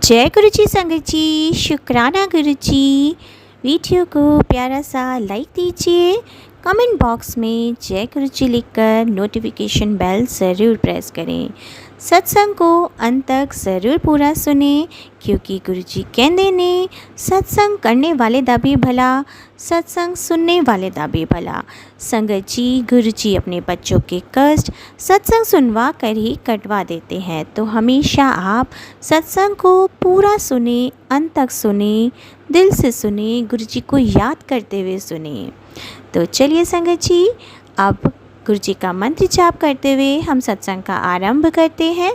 जय गुरु जी संगत जी, शुक्राना गुरु जी। वीडियो को प्यारा सा लाइक दीजिए, कमेंट बॉक्स में जय गुरु जी लिखकर नोटिफिकेशन बेल ज़रूर प्रेस करें। सत्संग को अंत तक ज़रूर पूरा सुने, क्योंकि गुरु जी कहते ने सत्संग करने वाले दा भी भला, सत्संग सुनने वाले दा भी भला। संगत जी, गुरु जी अपने बच्चों के कष्ट सत्संग सुनवा कर ही कटवा देते हैं, तो हमेशा आप सत्संग को पूरा सुने, अंत तक सुने, दिल से सुने, गुरु जी को याद करते हुए सुने। तो चलिए संगत जी, अब गुरु जी का मंत्र जाप करते हुए हम सत्संग का आरंभ करते हैं।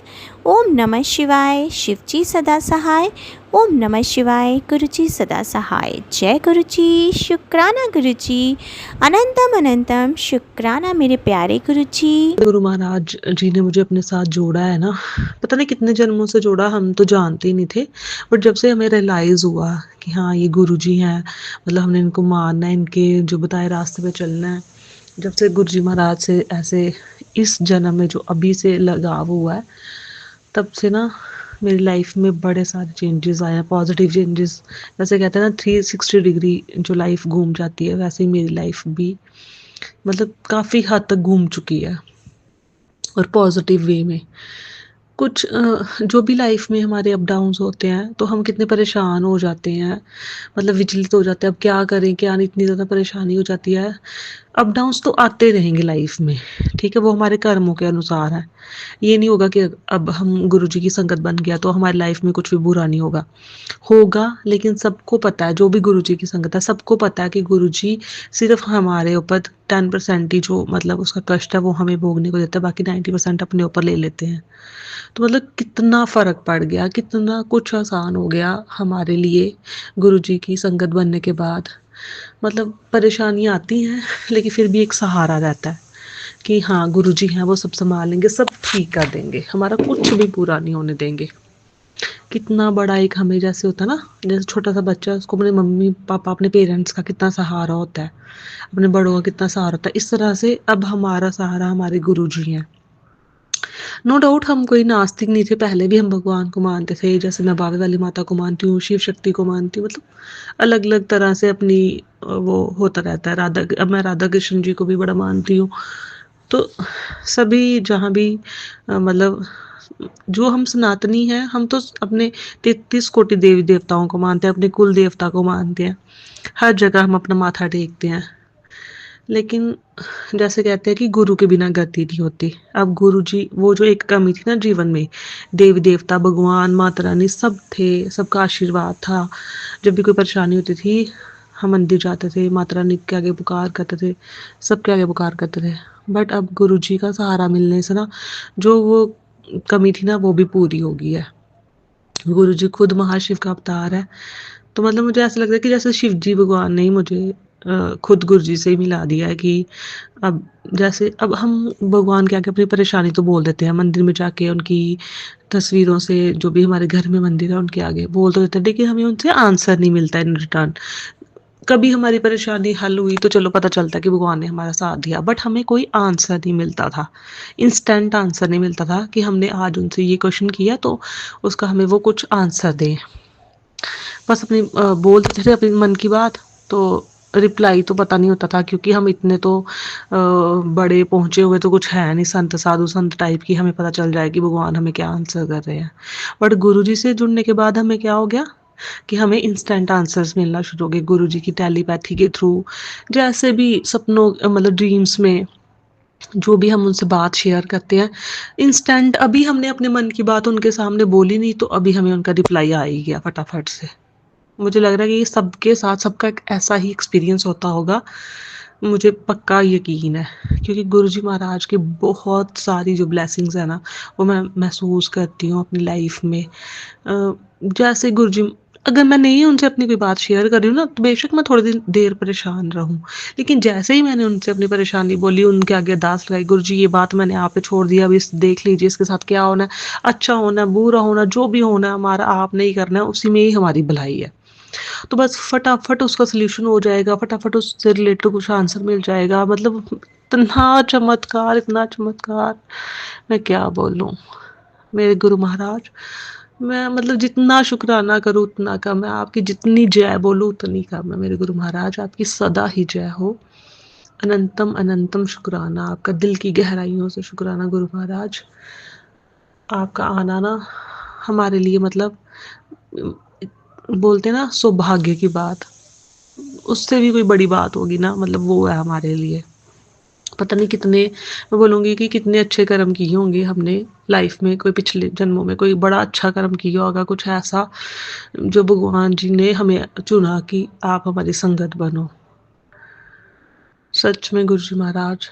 ओम नमः शिवाय, शिव जी सदा सहाय। ओम नमः शिवाय, गुरु जी सदा सहाय। जय गुरु जी, शुक्राना गुरु जी, अनंतम अनंतम शुक्राना मेरे प्यारे गुरु जी। गुरु महाराज जी ने मुझे अपने साथ जोड़ा है ना, पता नहीं कितने जन्मों से जोड़ा, हम तो जानते ही नहीं थे। बट जब से हमें रियलाइज हुआ कि हाँ ये गुरु जी हैं, मतलब हमने इनको मानना है, इनके जो बताए रास्ते पे चलना है। जब से गुरु जी महाराज से ऐसे इस जन्म में जो अभी से लगाव हुआ है, तब से ना मेरी लाइफ में बड़े सारे चेंजेस आए हैं, पॉजिटिव चेंजेस। जैसे कहते हैं ना 360 डिग्री जो लाइफ घूम जाती है, वैसे ही मेरी लाइफ भी मतलब काफ़ी हद तक घूम चुकी है, और पॉजिटिव वे में। कुछ जो भी लाइफ में हमारे अप डाउन्स होते हैं, तो हम कितने परेशान हो जाते हैं, मतलब विचलित हो जाते हैं, अब क्या करें क्या नहीं, इतनी ज़्यादा परेशानी हो जाती है। अप डाउन्स तो आते रहेंगे लाइफ में, ठीक है, वो हमारे कर्मों के अनुसार है। ये नहीं होगा कि अब हम गुरु जी की संगत बन गया तो हमारी लाइफ में कुछ भी बुरा नहीं होगा। होगा, लेकिन सबको पता है, जो भी गुरु जी की संगत है सबको पता है कि गुरु जी सिर्फ हमारे ऊपर 10% ही जो मतलब उसका कष्ट है वो हमें भोगने को देता है, बाकी 90% अपने ऊपर ले लेते हैं। तो मतलब कितना फ़र्क पड़ गया, कितना कुछ आसान हो गया हमारे लिए गुरु जी की संगत बनने के बाद। मतलब परेशानियाँ आती हैं, लेकिन फिर भी एक सहारा रहता है कि हाँ गुरु जी हैं, वो सब संभाल लेंगे, सब ठीक कर देंगे, हमारा कुछ भी पूरा नहीं होने देंगे। कितना बड़ा एक हमें जैसे होता है ना, जैसे छोटा सा बच्चा, उसको अपने मम्मी पापा अपने पेरेंट्स का कितना सहारा होता है, अपने बड़ों का कितना सहारा होता है, इस तरह से अब हमारा सहारा हमारे गुरु जी हैं। नो डाउट हम कोई नास्तिक नहीं थे, पहले भी हम भगवान को मानते थे, जैसे मैं बावे वाली माता को मानती हूँ, शिव शक्ति को मानती हूँ, मतलब अलग अलग तरह से अपनी वो होता रहता है। अब मैं राधा कृष्ण जी को भी बड़ा मानती हूँ। तो सभी जहाँ भी मतलब जो हम सनातनी हैं, हम तो अपने 33 कोटि देवी देवताओं को मानते हैं, अपने कुल देवता को मानते हैं, हर जगह हम अपना माथा टेकते हैं। लेकिन जैसे कहते हैं कि गुरु के बिना गति नहीं होती। अब गुरु जी वो जो एक कमी थी ना जीवन में, देवी देवता भगवान माता रानी सब थे, सबका आशीर्वाद था। जब भी कोई परेशानी होती थी, हम मंदिर जाते थे, माता रानी के आगे पुकार करते थे, सबके आगे पुकार करते थे। बट अब गुरु जी का सहारा मिलने से ना, जो वो कमी थी ना वो भी पूरी हो गई है। गुरु जी खुद महाशिव का अवतार है। तो मतलब मुझे ऐसा लगता है कि जैसे शिव जी भगवान ने ही मुझे खुद गुरु जी से ही मिला दिया है कि अब जैसे अब हम भगवान के आगे अपनी परेशानी तो बोल देते हैं, मंदिर में जाके उनकी तस्वीरों से, जो भी हमारे घर में मंदिर है उनके आगे बोल तो देते हैं, लेकिन हमें उनसे आंसर नहीं मिलता इन रिटर्न। कभी हमारी परेशानी हल हुई तो चलो पता चलता है कि भगवान ने हमारा साथ दिया, बट हमें कोई आंसर नहीं मिलता था, इंस्टेंट आंसर नहीं मिलता था कि हमने आज उनसे ये क्वेश्चन किया तो उसका हमें वो कुछ आंसर दें। बस अपनी बोल देते थे अपने मन की बात, तो रिप्लाई तो पता नहीं होता था, क्योंकि हम इतने तो बड़े पहुंचे हुए तो कुछ है नहीं, संत साधु संत टाइप की हमें पता चल जाए कि भगवान हमें क्या आंसर कर रहे हैं। बट गुरुजी से जुड़ने के बाद हमें क्या हो गया कि हमें इंस्टेंट आंसर्स मिलना शुरू हो गए गुरुजी की टेलीपैथी के थ्रू। जैसे भी सपनों मतलब ड्रीम्स में जो भी हम उनसे बात शेयर करते हैं, इंस्टेंट, अभी हमने अपने मन की बात उनके सामने बोली नहीं तो अभी हमें उनका रिप्लाई आ ही गया फटाफट से। मुझे लग रहा है कि सबके साथ सबका एक ऐसा ही एक्सपीरियंस होता होगा, मुझे पक्का यकीन है, क्योंकि गुरुजी महाराज की बहुत सारी जो ब्लेसिंग्स है ना, वो मैं महसूस करती हूँ अपनी लाइफ में। जैसे गुरुजी, अगर मैं नहीं उनसे अपनी कोई बात शेयर कर रही हूँ ना, तो बेशक मैं थोड़ी देर परेशान रहूँ, लेकिन जैसे ही मैंने उनसे अपनी परेशानी बोली, उनके आगे अरदास लगाई, गुरुजी ये बात मैंने आप पे छोड़ दिया, अब इस देख लीजिए इसके साथ क्या होना है, अच्छा होना है बुरा होना, जो भी होना है हमारा आपने ही करना है, उसी में ही हमारी भलाई है। तो बस फटाफट उसका सॉल्यूशन हो जाएगा, फटाफट उससे रिलेटेड कुछ आंसर मिल जाएगा। मतलब इतना चमत्कार, इतना चमत्कार, मैं क्या बोलूँ। मेरे गुरु महाराज मैं मतलब जितना शुक्राना करूँ उतना कम है, आपकी जितनी जय बोलूँ उतनी कम है मेरे गुरु महाराज, आपकी सदा ही जय हो। अनंतम अनंतम शुक्राना, आपका दिल की गहराइयों से शुक्राना गुरु महाराज। आपका आना ना हमारे लिए मतलब बोलते हैं ना सौभाग्य की बात, उससे भी कोई बड़ी बात होगी ना, मतलब वो है हमारे लिए। पता नहीं कितने, मैं बोलूँगी कि कितने अच्छे कर्म किए होंगे हमने लाइफ में, कोई पिछले जन्मों में कोई बड़ा अच्छा कर्म किया होगा, कुछ ऐसा जो भगवान जी ने हमें चुना कि आप हमारी संगत बनो। सच में गुरु जी महाराज,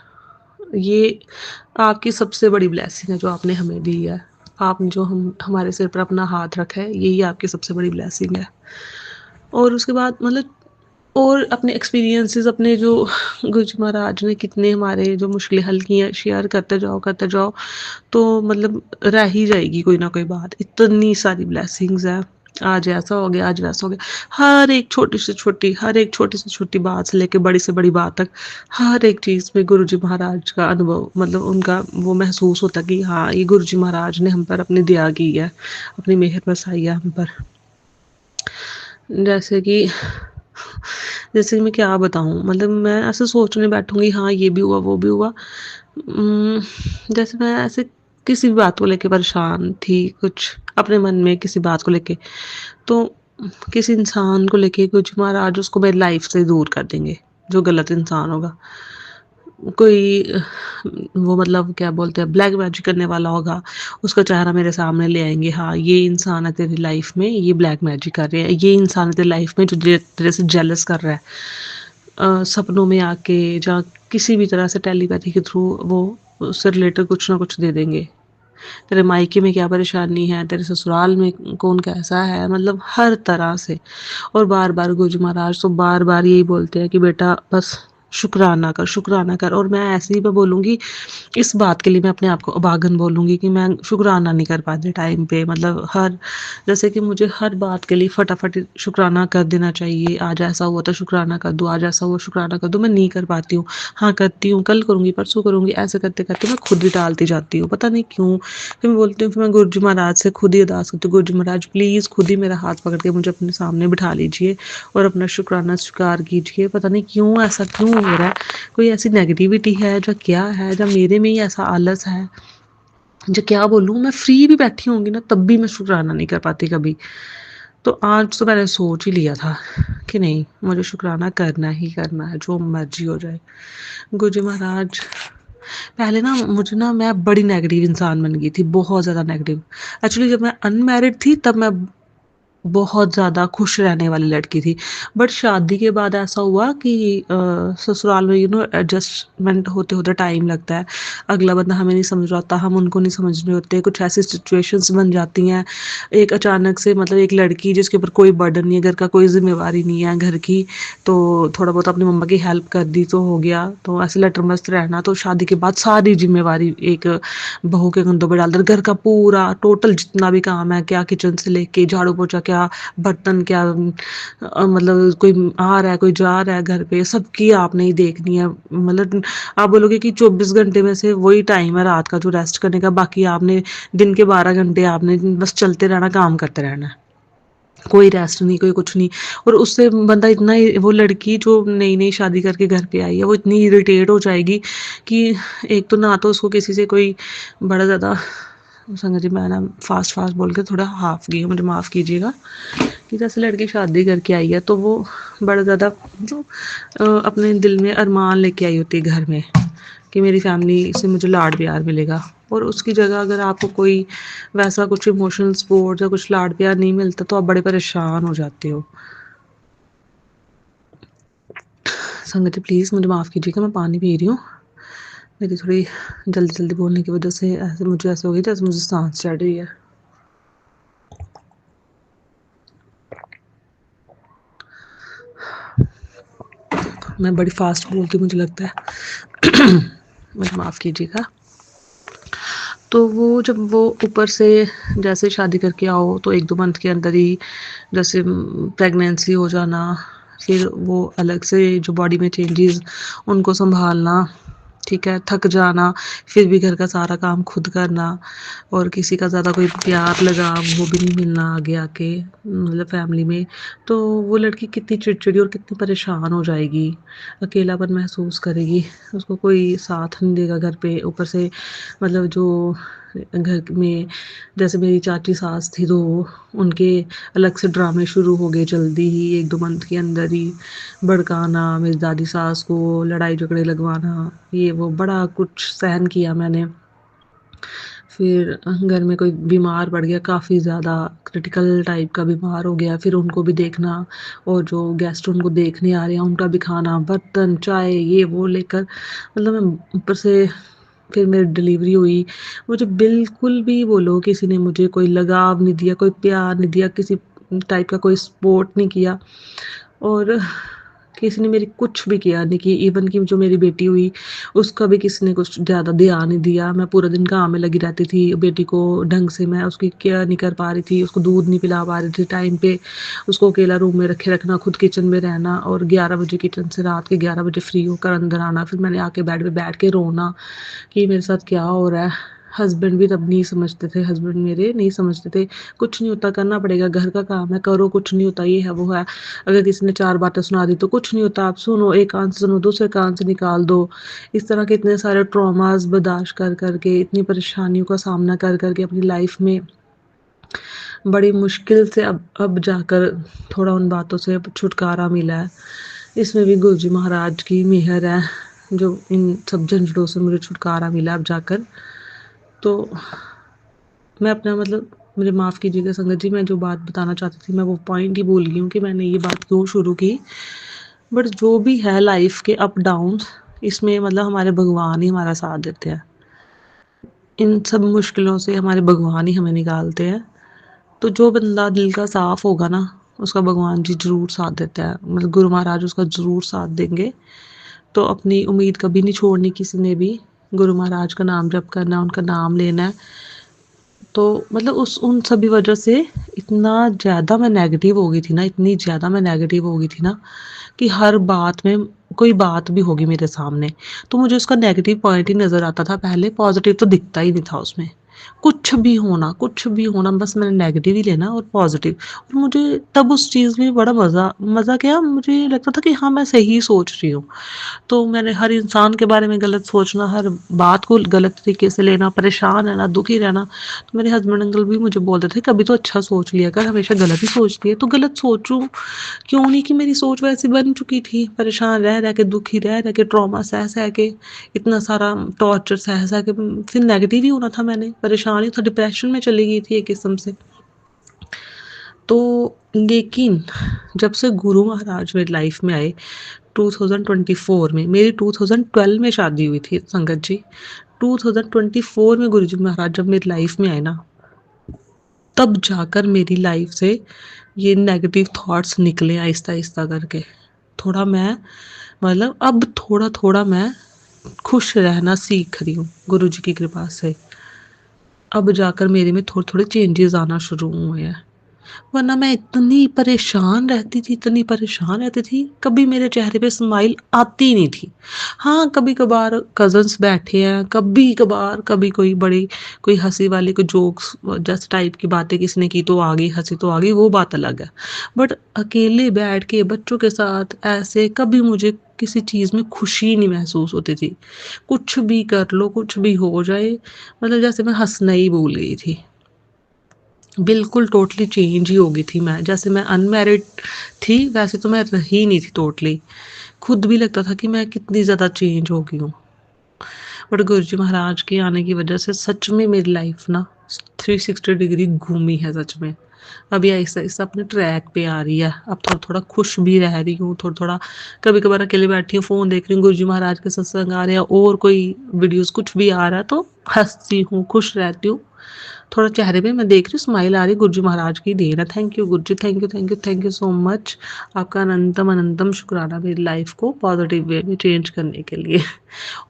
ये आपकी सबसे बड़ी ब्लेसिंग है जो आपने हमें दी है। आपने जो हमारे सिर पर अपना हाथ रखा है, यही आपकी सबसे बड़ी ब्लेसिंग है। और उसके बाद मतलब और अपने एक्सपीरियंसेस अपने जो गुरु जी महाराज ने कितने हमारे जो मुश्किलें हल की हैं, शेयर करते जाओ, तो मतलब रह ही जाएगी कोई ना कोई बात। इतनी सारी ब्लेसिंग्स हैं, आज ऐसा हो गया, आज वैसा हो गया। हर एक छोटी से छोटी बात से लेके बड़ी से बड़ी बात तक, हर एक चीज़ में गुरु जी महाराज का अनुभव, मतलब उनका वो महसूस होता कि हाँ, ये गुरु जी महाराज ने हम पर अपनी दया की है, अपनी मेहर बरसाई है हम पर। जैसे कि जैसे मैं क्या बताऊँ, मतलब मैं ऐसे सोचने बैठूँगी, हाँ, ये भी हुआ, वो भी हुआ। जैसे मैं ऐसे किसी भी बात को लेके परेशान थी, कुछ अपने मन में किसी बात को लेके, तो किसी इंसान को लेके कुछ महाराज उसको मेरी लाइफ से दूर कर देंगे, जो गलत इंसान होगा। कोई वो मतलब क्या बोलते हैं, ब्लैक मैजिक करने वाला होगा, उसका चेहरा मेरे सामने ले आएँगे, हाँ, ये इंसान है तेरी लाइफ में, ये ब्लैक मैजिक कर रहे हैं, ये इंसान है तेरी लाइफ में जो तेरे से जेलस कर रहा है। सपनों में आके या किसी भी तरह से टेलीपैथी के थ्रू वो उससे रिलेटेड कुछ ना कुछ दे देंगे। तेरे मायके में क्या परेशानी है, तेरे ससुराल में कौन कैसा है, मतलब हर तरह से। और बार-बार गुरुजी महाराज तो बार-बार यही बोलते हैं कि बेटा बस शुक्राना कर। और मैं ऐसे ही मैं बोलूँगी, इस बात के लिए मैं अपने आप को अभागन बोलूँगी कि मैं शुक्राना नहीं कर पाती टाइम पे, मतलब हर, जैसे कि मुझे हर बात के लिए फटाफट शुक्राना कर देना चाहिए। आज ऐसा हुआ तो शुक्राना कर दूँ, आज ऐसा हुआ शुक्राना कर दूँ, मैं नहीं कर पाती हूँ। हाँ, करती हूँ, कल करूँगी, परसों करूँगी, ऐसे करते-करते मैं खुद ही टालती जाती हूँ, पता नहीं क्यों? फिर मैं बोलती हूँ, फिर मैं गुरु जी महाराज से खुद ही अरदास करती हूँ, गुरु जी महाराज प्लीज़ खुद ही मेरा हाथ पकड़ के मुझे अपने सामने बिठा लीजिए और अपना शुक्राना स्वीकार कीजिए। पता नहीं क्यों ऐसा क्यों हो रहा है? कोई ऐसी नेगेटिविटी है या क्या है, या मेरे में ही ऐसा आलस है, जो क्या बोलूँ, मैं फ्री भी बैठी होंगी ना तब भी मैं शुक्राना नहीं कर पाती कभी। तो आज तो मैंने सोच ही लिया था कि नहीं, मुझे शुक्राना करना ही करना है, जो मर्ज़ी हो जाए। गुरु जी महाराज, पहले ना मुझे ना मैं बड़ी नेगेटिव इंसान बन गई थी, बहुत ज़्यादा नेगेटिव। एक्चुअली जब मैं अनमैरिड थी तब मैं बहुत ज़्यादा खुश रहने वाली लड़की थी। बट शादी के बाद ऐसा हुआ कि ससुराल में एडजस्टमेंट होते-होते टाइम लगता है। अगला बंदा हमें नहीं समझ रहा होता, हम उनको नहीं समझ रहे होते, कुछ ऐसी सिचुएशंस बन जाती हैं। एक अचानक से मतलब एक लड़की जिसके ऊपर कोई बर्डन नहीं है, घर का कोई ज़िम्मेवारी नहीं है घर की, तो थोड़ा बहुत अपनी मम्मा की हेल्प कर दी तो हो गया। तो ऐसे लटर-मस्त रहना, तो शादी के बाद सारी ज़िम्मेवारी एक बहू के कंधों पे डाल दे, घर का पूरा टोटल जितना भी काम है, क्या किचन से लेके झाड़ू-पोछा, क्या बर्तन, क्या मतलब कोई आ रहा है, कोई जा रहा है घर पे, सबकी आपने ही देखनी है। मतलब आप बोलोगे कि 24 घंटे में से वही टाइम है रात का जो रेस्ट करने का, बाकी आपने दिन के 12 घंटे आपने बस चलते रहना, काम करते रहना है। कोई रेस्ट नहीं, कोई कुछ नहीं। और उससे बंदा इतना वो लड़की जो नई-नई शादी करके घर पे आई है, वो इतनी इरिटेट हो जाएगी कि एक तो ना तो उसको किसी से कोई बड़ा ज़्यादा, संगत जी मैं ना फ़ास्ट-फ़ास्ट बोल के थोड़ा हाफ़ गई हूँ, मुझे माफ़ कीजिएगा। कि जैसे लड़की शादी करके आई है तो वो बड़ा ज़्यादा जो अपने दिल में अरमान लेके आई होती है घर में कि मेरी फैमिली से मुझे लाड प्यार मिलेगा, और उसकी जगह अगर आपको कोई वैसा कुछ इमोशनल सपोर्ट या कुछ लाड प्यार नहीं मिलता तो आप बड़े परेशान हो जाते हो। संगत जी प्लीज़ मुझे माफ़ कीजिएगा, मैं पानी पी रही हूँ। मेरी थोड़ी जल्दी-जल्दी बोलने की वज़ह से ऐसे मुझे ऐसे हो गई जैसे मुझे सांस चढ़ रही है। मैं बड़ी फ़ास्ट बोलती हूँ मुझे लगता है। मुझे माफ़ कीजिएगा। तो वो जब वो ऊपर से जैसे शादी करके आओ तो 1-2 मंथ के अंदर ही जैसे प्रेगनेंसी हो जाना, फिर वो अलग से जो बॉडी में चेंजेस उनको सँभालना, ठीक है, थक जाना, फिर भी घर का सारा काम खुद करना और किसी का ज़्यादा कोई प्यार लगाव वो भी नहीं मिलना आगे आके मतलब फैमिली में। तो वो लड़की कितनी चिड़चिड़ी और कितनी परेशान हो जाएगी, अकेलापन महसूस करेगी, उसको कोई साथ नहीं देगा घर पे। ऊपर से मतलब जो घर में जैसे मेरी चाची सास थी तो उनके अलग से ड्रामे शुरू हो गए जल्दी ही 1-2 मंथ के अंदर ही। भड़काना, मेरी दादी सास को लड़ाई झगड़े लगवाना, ये वो बड़ा कुछ सहन किया मैंने। फिर घर में कोई बीमार पड़ गया, काफ़ी ज़्यादा क्रिटिकल टाइप का बीमार हो गया, फिर उनको भी देखना और जो गेस्ट उनको देखने आ रहे हैं उनका भी खाना, बर्तन, चाय ये वो लेकर मतलब मैं ऊपर से फिर मेरी डिलीवरी हुई। मुझे बिल्कुल भी बोलो किसी ने मुझे कोई लगाव नहीं दिया, कोई प्यार नहीं दिया, किसी टाइप का कोई सपोर्ट नहीं किया और किसी ने मेरी कुछ भी किया नहीं कि इवन कि जो मेरी बेटी हुई उसका भी किसी ने कुछ ज़्यादा ध्यान नहीं दिया। मैं पूरा दिन काम में लगी रहती थी, बेटी को ढंग से मैं उसकी केयर नहीं कर पा रही थी, उसको दूध नहीं पिला पा रही थी टाइम पे, उसको अकेला रूम में रखे रखना, खुद किचन में रहना और 11 बजे किचन से रात के 11 बजे फ्री होकर अंदर आना, फिर मैंने आके बेड पे बैठ के रोना कि मेरे साथ क्या हो रहा है। हस्बैंड भी तब नहीं समझते थे, हस्बैंड मेरे नहीं समझते थे, कुछ नहीं होता करना पड़ेगा, घर का काम है करो, कुछ नहीं होता, ये है वो है। अगर किसी ने 4 बातें सुना दी तो कुछ नहीं होता, आप सुनो, एक कान से सुनो दूसरे कान से निकाल दो। इस तरह के इतने सारे ट्रॉमास बर्दाश्त कर करके, इतनी परेशानियों का सामना कर करके अपनी लाइफ में बड़ी मुश्किल से अब जाकर थोड़ा उन बातों से अब छुटकारा मिला है। इसमें भी गुरु जी महाराज की मेहर है, जो इन सब झंझटों से मुझे छुटकारा मिला अब जाकर। तो मैं अपना मतलब मुझे माफ़ कीजिएगा संगत जी, मैं जो बात बताना चाहती थी मैं वो पॉइंट ही भूल गई हूँ कि मैंने ये बात क्यों शुरू की। बट जो भी है लाइफ के अप डाउन्स, इसमें मतलब हमारे भगवान ही हमारा साथ देते हैं। इन सब मुश्किलों से हमारे भगवान ही हमें निकालते हैं। तो जो बंदा दिल का साफ होगा ना, उसका भगवान जी ज़रूर साथ देता है, मतलब गुरु महाराज उसका ज़रूर साथ देंगे। तो अपनी उम्मीद कभी नहीं छोड़नी किसी ने भी, गुरु महाराज का नाम जप करना है, उनका नाम लेना है। तो मतलब उस उन सभी वजह से इतना ज़्यादा मैं नेगेटिव हो गई थी ना, इतनी ज़्यादा मैं नेगेटिव हो गई थी ना कि हर बात में कोई बात भी होगी मेरे सामने तो मुझे उसका नेगेटिव पॉइंट ही नज़र आता था, पहले पॉजिटिव तो दिखता ही नहीं था उसमें। कुछ भी होना बस मैंने नेगेटिव ही लेना और पॉजिटिव। और मुझे तब उस चीज़ में बड़ा मज़ा क्या, मुझे लगता था कि हाँ मैं सही सोच रही हूँ। तो मैंने हर इंसान के बारे में गलत सोचना, हर बात को गलत तरीके से लेना, परेशान रहना, दुखी रहना। तो मेरे हस्बैंड अंकल भी मुझे बोलते थे कभी तो अच्छा सोच लिया कर, हमेशा गलत ही सोचती है। तो गलत सोचूं क्यों नहीं, कि मेरी सोच वैसी बन चुकी थी, परेशान रह रह के, दुखी रह रह के, ट्रॉमा सह सह के, इतना सारा टॉर्चर सह सह के फिर नेगेटिव ही होना था, मैंने परेशान ही था, डिप्रेशन में चली गई थी एक किस्म से। तो लेकिन जब से गुरु महाराज मेरी लाइफ में आए 2024 में, मेरी 2012 में शादी हुई थी संगत जी। 2024 में गुरुजी महाराज जब मेरी लाइफ में आए ना, तब जाकर मेरी लाइफ से ये नेगेटिव थॉट्स निकले आहिस्ता आहिस्ता करके। थोड़ा मैं मतलब अब थोड़ा थोड़ा मैं खुश रहना सीख रही हूँ गुरुजी की कृपा से। अब जाकर मेरे में थोड़े थोड़े चेंजेस आना शुरू हुए हैं, वरना मैं इतनी परेशान रहती थी, इतनी परेशान रहती थी, कभी मेरे चेहरे पे स्माइल आती नहीं थी। हाँ, कभी-कभार कज़िन्स बैठे हैं, कभी-कभार कभी कोई बड़ी कोई हँसी वाली कोई जोक्स जस्ट टाइप की बातें किसी ने की तो आ गई, हँसी तो आ गई, वो बात अलग है। बट अकेले बैठ के बच्चों के साथ ऐसे कभी मुझे किसी चीज़ में खुशी नहीं महसूस होती थी। कुछ भी कर लो, कुछ भी हो जाए, मतलब जैसे मैं हँसना ही भूल गई थी। बिल्कुल टोटली चेंज ही हो गई थी मैं, जैसे मैं अनमैरिड थी वैसे तो मैं रही नहीं थी टोटली। खुद भी लगता था कि मैं कितनी ज़्यादा चेंज हो गई हूँ। बट गुरुजी महाराज के आने की वजह से सच में मेरी लाइफ ना 360 डिग्री घूमी है सच में। अभी आहिस्ता-आहिस्ता अपने ट्रैक पे आ रही है। अब थोड़ा-थोड़ा खुश भी रह रही हूँ, थोड़ा-थोड़ा कभी-कभार अकेले बैठी हूँ, फ़ोन देख रही हूँ, गुरुजी महाराज के सत्संग आ रहे हैं और कोई वीडियोज़ कुछ भी आ रहा है तो हँसती हूँ, खुश रहती हूँ। थोड़ा चेहरे पे मैं देख रही हूँ स्माइल आ रही है, गुरुजी महाराज की देन है। Thank you Guruji, thank you, thank you, thank you so much. आपका अनंतम अनंतम शुक्राना मेरी लाइफ को पॉजिटिव वे में चेंज करने के लिए।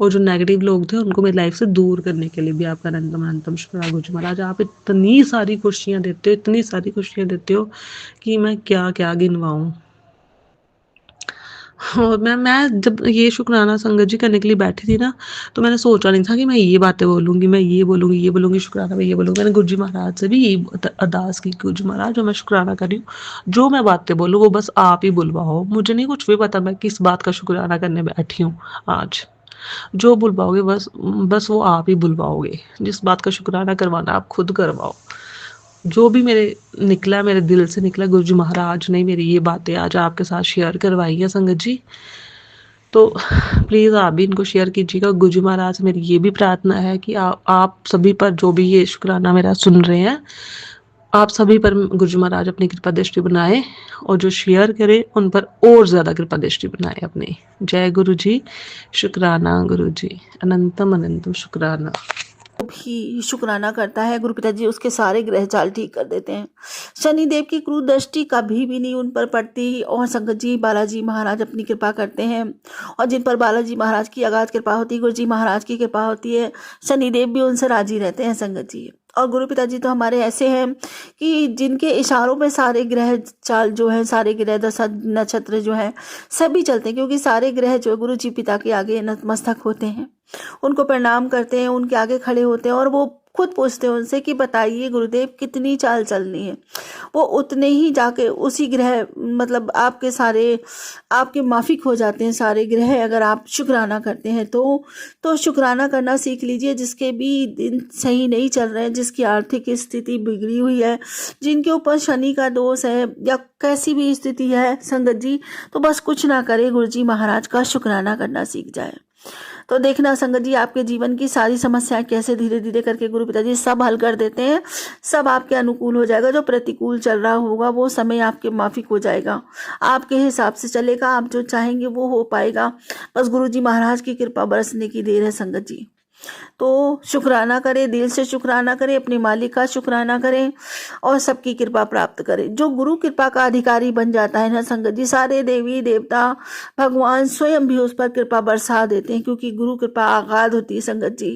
और जो नेगेटिव लोग थे उनको मेरी लाइफ से दूर करने के लिए भी आपका अनंतम अनंतम शुक्राना गुरुजी महाराज। आप इतनी सारी खुशियाँ देते हो, इतनी सारी खुशियाँ देते हो कि मैं क्या क्या गिनवाऊँ। और मैं जब ये शुक्राना संगत जी करने के लिए बैठी थी ना, तो मैंने सोचा नहीं था कि मैं ये बातें बोलूँगी, मैं ये बोलूँगी शुक्राना मैं ये बोलूँगी। मैंने गुरु जी महाराज से भी यही अरदास की, गुरु जी महाराज जो मैं शुक्राना कर रही हूँ, जो मैं बातें बोलूँ वो बस आप ही बुलवाओ। मुझे नहीं कुछ भी पता मैं किस बात का शुक्राना करने बैठी हूँ आज। जो बुलवाओगे बस वो आप ही बुलवाओगे। जिस बात का शुक्राना करवाना आप खुद करवाओ। जो भी मेरे निकला, मेरे दिल से निकला, गुरु जी महाराज ने मेरी ये बातें आज आपके साथ शेयर करवाई है संगत जी। तो प्लीज़ आप भी इनको शेयर कीजिएगा। गुरु जी महाराज से मेरी ये भी प्रार्थना है कि आप सभी पर जो भी ये शुक्राना मेरा सुन रहे हैं, आप सभी पर गुरु जी महाराज अपनी कृपा दृष्टि बनाएं और जो शेयर करें उन पर और ज़्यादा कृपा दृष्टि बनाएं अपनी। जय गुरु जी। शुक्राना गुरु जी, अनंतम अनंतम शुक्राना। भी शुक्राना करता है, गुरु पिताजी उसके सारे ग्रह चाल ठीक कर देते हैं। शनिदेव की क्रूर दृष्टि कभी भी नहीं उन पर पड़ती और संगत जी बालाजी महाराज अपनी कृपा करते हैं। और जिन पर बालाजी महाराज की अगाध कृपा होती है, गुरु जी महाराज की कृपा होती है, शनिदेव भी उनसे राजी रहते हैं संगत जी। और गुरु पिताजी तो हमारे ऐसे हैं कि जिनके इशारों पे सारे ग्रह चाल जो है, सारे ग्रह दशा नक्षत्र जो है सभी चलते हैं, क्योंकि सारे ग्रह जो गुरु जी पिता के आगे नतमस्तक होते हैं, उनको प्रणाम करते हैं, उनके आगे खड़े होते हैं और वो खुद पूछते हैं उनसे कि बताइए गुरुदेव कितनी चाल चलनी है। वो उतने ही जाके उसी ग्रह मतलब आपके माफिक हो जाते हैं सारे ग्रह, अगर आप शुक्राना करते हैं तो शुक्राना करना सीख लीजिए। जिसके भी दिन सही नहीं चल रहे हैं, जिसकी आर्थिक स्थिति बिगड़ी हुई है, जिनके ऊपर शनि का दोष है या कैसी भी स्थिति है संगत जी, तो बस कुछ ना करे, गुरु जी महाराज का शुक्राना करना सीख जाए। तो देखना संगत जी आपके जीवन की सारी समस्याएं कैसे धीरे धीरे करके गुरु पिताजी सब हल कर देते हैं। सब आपके अनुकूल हो जाएगा। जो प्रतिकूल चल रहा होगा वो समय आपके माफिक हो जाएगा, आपके हिसाब से चलेगा, आप जो चाहेंगे वो हो पाएगा। बस गुरु जी महाराज की कृपा बरसने की देर है संगत जी। तो शुक्राना करें, दिल से शुक्राना करें, अपने मालिक का शुक्राना करें और सबकी कृपा प्राप्त करें। जो गुरु कृपा का अधिकारी बन जाता है ना संगत जी, सारे देवी देवता भगवान स्वयं भी उस पर कृपा बरसा देते हैं, क्योंकि गुरु कृपा आगाध होती है संगत जी।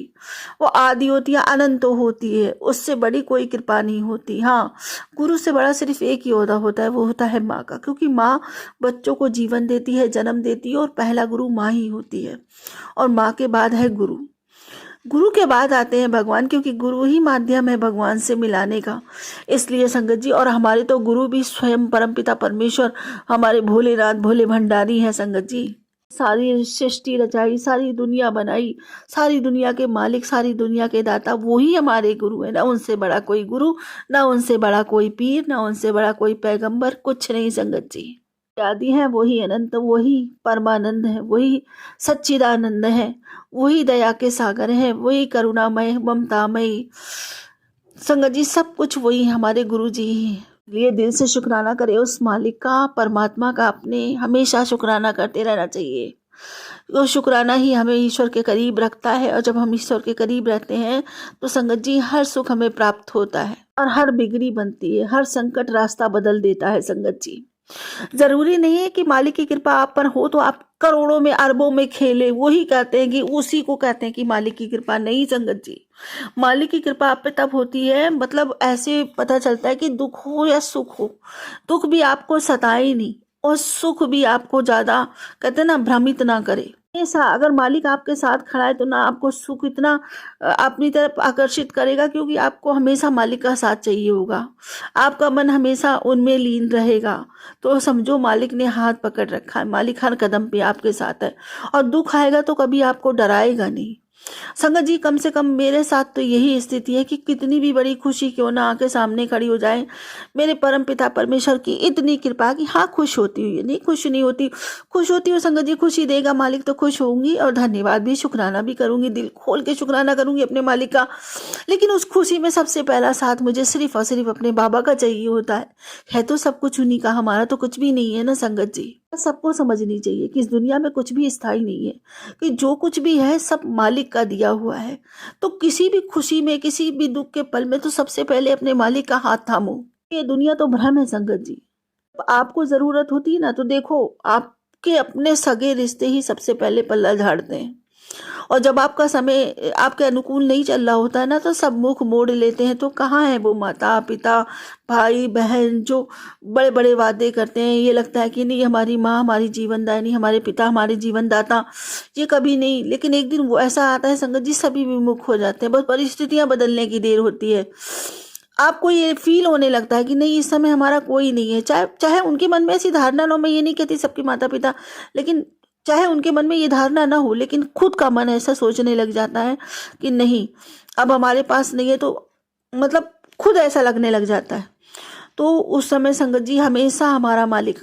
वो आदि होती है, अनंत होती है, उससे बड़ी कोई कृपा नहीं होती। हाँ, गुरु से बड़ा सिर्फ एक ही ओहदा होता है, वो होता है माँ का, क्योंकि माँ बच्चों को जीवन देती है, जन्म देती है और पहला गुरु माँ ही होती है। और माँ के बाद है गुरु, गुरु के बाद आते हैं भगवान, क्योंकि गुरु ही माध्यम है भगवान से मिलाने का। इसलिए संगत जी, और हमारे तो गुरु भी स्वयं परमपिता परमेश्वर हमारे भोलेनाथ भोले भंडारी हैं संगत जी। सारी सृष्टि रचाई, सारी दुनिया बनाई, सारी दुनिया के मालिक, सारी दुनिया के दाता वही हमारे गुरु है। ना उनसे बड़ा कोई गुरु, ना उनसे बड़ा कोई पीर, ना उनसे बड़ा कोई पैगंबर, कुछ नहीं संगत जी। आदि है वही अनंत, वही परमानंद है, वही सच्चिदानंद है, वही दया के सागर है, वही करुणामय ममतामय संगत जी। सब कुछ वही हमारे गुरु जी ही। लिए दिल से शुक्राना करें उस मालिक का, परमात्मा का। अपने हमेशा शुक्राना करते रहना चाहिए। वो शुक्राना ही हमें ईश्वर के करीब रखता है, और जब हम ईश्वर के करीब रहते हैं तो संगत जी हर सुख हमें प्राप्त होता है और हर बिगड़ी बनती है, हर संकट रास्ता बदल देता है संगत जी। जरूरी नहीं है कि मालिक की कृपा आप पर हो तो आप करोड़ों में अरबों में खेले, वही कहते हैं कि उसी को कहते हैं कि मालिक की कृपा। नहीं संगत जी, मालिक की कृपा आप पे तब होती है, मतलब ऐसे पता चलता है कि दुख हो या सुख हो, दुख भी आपको सताए नहीं और सुख भी आपको ज्यादा कहते हैं ना भ्रमित ना करे। ऐसा अगर मालिक आपके साथ खड़ा है तो ना आपको सुख इतना अपनी तरफ आकर्षित करेगा, क्योंकि आपको हमेशा मालिक का साथ चाहिए होगा, आपका मन हमेशा उनमें लीन रहेगा। तो समझो मालिक ने हाथ पकड़ रखा है, मालिक हर कदम पे आपके साथ है, और दुख आएगा तो कभी आपको डराएगा नहीं। संगत जी, कम से कम मेरे साथ तो यही स्थिति है कि कितनी भी बड़ी खुशी क्यों ना आके सामने खड़ी हो जाए, मेरे परम पिता परमेश्वर की इतनी कृपा कि हाँ खुश होती हुई, नहीं खुश नहीं होती, खुश होती हूँ संगत जी। खुशी देगा मालिक तो खुश होंगी, और धन्यवाद भी, शुक्राना भी करूंगी, दिल खोल के शुक्राना करूंगी अपने मालिक का। लेकिन उस खुशी में सबसे पहला साथ मुझे सिर्फ और सिर्फ अपने बाबा का चाहिए होता है तो सब कुछ उन्हीं का, हमारा तो कुछ भी नहीं है ना संगत जी। सबको समझनी चाहिए कि इस दुनिया में कुछ भी स्थायी नहीं है, कि जो कुछ भी है सब मालिक का दिया हुआ है। तो किसी भी खुशी में, किसी भी दुख के पल में तो सबसे पहले अपने मालिक का हाथ थामो। ये दुनिया तो भ्रम है संगत जी। आपको जरूरत होती है ना तो देखो, आपके अपने सगे रिश्ते ही सबसे पहले पल्ला झाड़ते हैं। और जब आपका समय आपके अनुकूल नहीं चल रहा होता है ना, तो सब मुख मोड़ लेते हैं। तो कहाँ है वो माता पिता भाई बहन जो बड़े बड़े वादे करते हैं। ये लगता है कि नहीं, हमारी माँ हमारी जीवनदायिनी, हमारे पिता हमारे जीवनदाता, ये कभी नहीं। लेकिन एक दिन वो ऐसा आता है संगत जी, सभी विमुख हो जाते हैं। बस परिस्थितियां बदलने की देर होती है। आपको ये फील होने लगता है कि नहीं, इस समय हमारा कोई नहीं है। चाहे चाहे उनके मन में ऐसी धारणा ना हो, मैं ये नहीं कहती सबके माता पिता, लेकिन चाहे उनके मन में ये धारणा ना हो, लेकिन खुद का मन ऐसा सोचने लग जाता है कि नहीं, अब हमारे पास नहीं है। तो मतलब खुद ऐसा लगने लग जाता है। तो उस समय संगत जी हमेशा हमारा मालिक,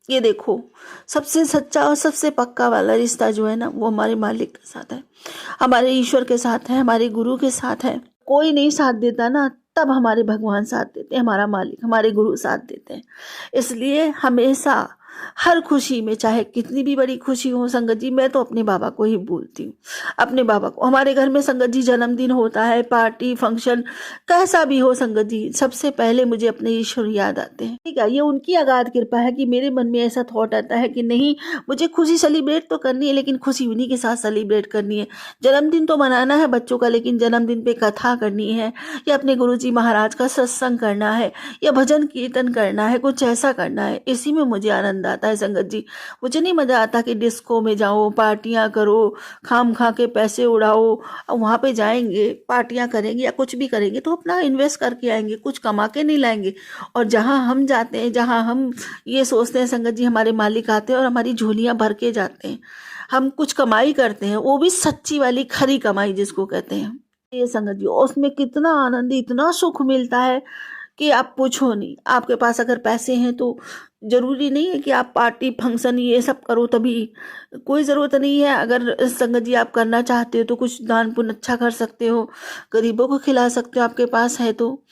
ये देखो, सबसे सच्चा और सबसे पक्का वाला रिश्ता जो है ना, वो हमारे मालिक के साथ है, हमारे ईश्वर के साथ है, हमारे गुरु के साथ है। कोई नहीं साथ देता ना, तब हमारे भगवान साथ देते हैं, हमारा मालिक हमारे गुरु साथ देते हैं। इसलिए हमेशा हर खुशी में, चाहे कितनी भी बड़ी खुशी हो संगत जी, मैं तो अपने बाबा को ही बोलती हूँ, अपने बाबा को। हमारे घर में संगत जी जन्मदिन होता है, पार्टी फंक्शन कैसा भी हो संगत जी, सबसे पहले मुझे अपने ईश्वर याद आते हैं। ठीक है, ये उनकी अगाध कृपा है कि मेरे मन में ऐसा थॉट आता है कि नहीं, मुझे खुशी सेलिब्रेट तो करनी है, लेकिन खुशी उन्हीं के साथ सेलिब्रेट करनी है। जन्मदिन तो मनाना है बच्चों का, लेकिन जन्मदिन पे कथा करनी है, या अपने गुरुजी महाराज का सत्संग करना है, या भजन कीर्तन करना है, कुछ ऐसा करना है। इसी में मुझे आनंद आता है संगत जी। मुझे नहीं मजा आता कि डिस्को में जाओ, पार्टियां करो, खाम खा के पैसे उड़ाओ। वहां पे जाएंगे, पार्टियां करेंगे या कुछ भी करेंगे तो अपना इन्वेस्ट करके आएंगे, कुछ कमा के नहीं लाएंगे। और जहां हम जाते हैं, जहां हम ये सोचते हैं संगत जी, हमारे मालिक आते हैं और हमारी झोलियां भर के जाते हैं, हम कुछ कमाई करते हैं, वो भी सच्ची वाली खरी कमाई जिसको कहते हैं, ये संगत जी, उसमें कितना आनंद, इतना सुख मिलता है कि आप पूछो नहीं। आपके पास अगर पैसे हैं तो जरूरी नहीं है कि आप पार्टी फंक्शन ये सब करो, तभी कोई ज़रूरत नहीं है। अगर संगत जी आप करना चाहते हो तो कुछ दान पुण्य अच्छा कर सकते हो, गरीबों को खिला सकते हो, आपके पास है तो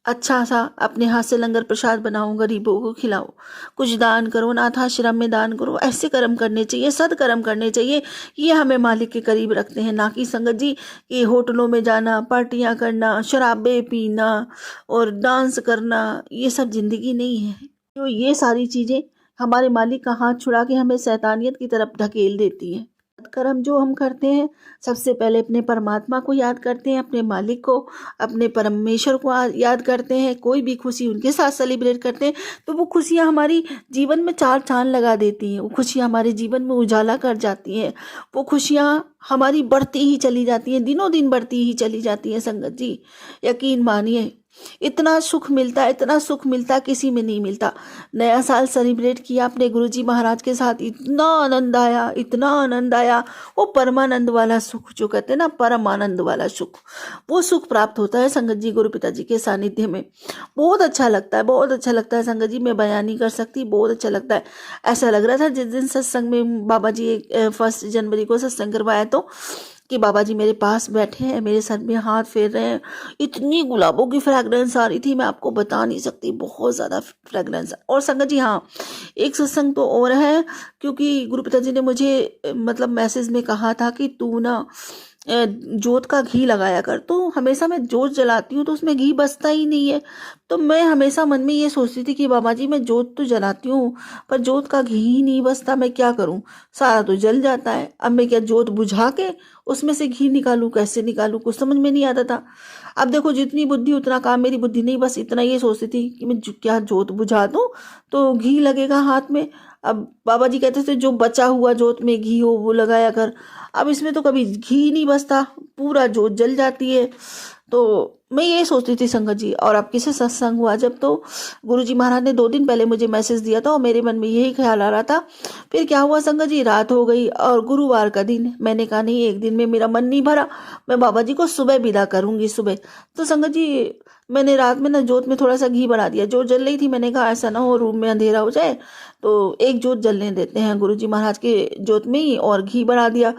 अच्छा सा अपने हाथ से लंगर प्रसाद बनाओ, गरीबों को खिलाओ, कुछ दान करो, अनाथाश्रम में दान करो। ऐसे कर्म करने चाहिए, सदकर्म करने चाहिए। ये हमें मालिक के करीब रखते हैं, ना कि संगत जी ये होटलों में जाना, पार्टियां करना, शराबे पीना और डांस करना, ये सब जिंदगी नहीं है। तो ये सारी चीज़ें हमारे मालिक का हाथ छुड़ा के हमें शैतानियत की तरफ धकेल देती हैं। कर्म जो हम करते हैं, सबसे पहले अपने परमात्मा को याद करते हैं, अपने मालिक को, अपने परमेश्वर को याद करते हैं, कोई भी खुशी उनके साथ सेलिब्रेट करते हैं, तो वो खुशियाँ हमारी जीवन में चार चांद लगा देती हैं। वो खुशियाँ हमारे जीवन में उजाला कर जाती हैं। वो खुशियाँ हमारी बढ़ती ही चली जाती हैं, दिनों दिन बढ़ती ही चली जाती हैं संगत जी। यकीन मानिए, इतना सुख मिलता है, इतना सुख मिलता है, किसी में नहीं मिलता। नया साल सेलिब्रेट किया अपने गुरुजी महाराज के साथ, इतना आनंद आया, इतना आनंद आया। वो परमानंद वाला सुख जो कहते हैं ना, परमानंद वाला सुख, वो सुख प्राप्त होता है संगत जी गुरु पिताजी के सानिध्य में। बहुत अच्छा लगता है, बहुत अच्छा लगता है संगत जी, मैं बयान नहीं कर सकती, बहुत अच्छा लगता है। ऐसा लग रहा था जिस दिन सत्संग में बाबा जी 1 जनवरी को सत्संग करवाया तो, कि बाबा जी मेरे पास बैठे हैं, मेरे सर में हाथ फेर रहे हैं। इतनी गुलाबों की फ्रेगरेंस आ रही थी, मैं आपको बता नहीं सकती, बहुत ज़्यादा फ्रेगरेंस। और संगत जी हाँ, एक सत्संग तो और है, क्योंकि गुरु पिताजी ने मुझे मतलब मैसेज में कहा था कि तू ना जोत का घी लगाया कर। तो हमेशा मैं जोत जलाती हूँ तो उसमें घी बचता ही नहीं है। तो मैं हमेशा मन में ये सोचती थी कि बाबा जी मैं जोत तो जलाती हूँ, पर जोत का घी ही नहीं बचता, मैं क्या करूँ, सारा तो जल जाता है। अब मैं क्या जोत बुझा के उसमें से घी निकालूं, कैसे निकालूं, कुछ समझ में नहीं आता था। अब देखो, जितनी बुद्धि उतना काम, मेरी बुद्धि नहीं, बस इतना ये सोचती थी कि मैं क्या जोत बुझा दूं तो घी लगेगा हाथ में। अब बाबा जी कहते थे जो बचा हुआ जोत में घी हो वो लगाया कर। अब इसमें तो कभी घी नहीं बचता, पूरा जोत जल जाती है। तो मैं ये सोचती थी संगत जी। और अब किसे सत्संग हुआ जब, तो गुरुजी महाराज ने 2 दिन पहले मुझे मैसेज दिया था और मेरे मन में यही ख्याल आ रहा था। फिर क्या हुआ संगत जी, रात हो गई और गुरुवार का दिन, मैंने कहा नहीं, एक दिन में मेरा मन नहीं भरा, मैं बाबा जी को सुबह विदा करूंगी सुबह। तो संगत जी मैंने रात में ना जोत में थोड़ा सा घी बढ़ा दिया, जोत जल रही थी। मैंने कहा ऐसा ना हो रूम में अंधेरा हो जाए, तो एक जोत जलने देते हैं गुरुजी महाराज के जोत में ही, और घी बढ़ा दिया।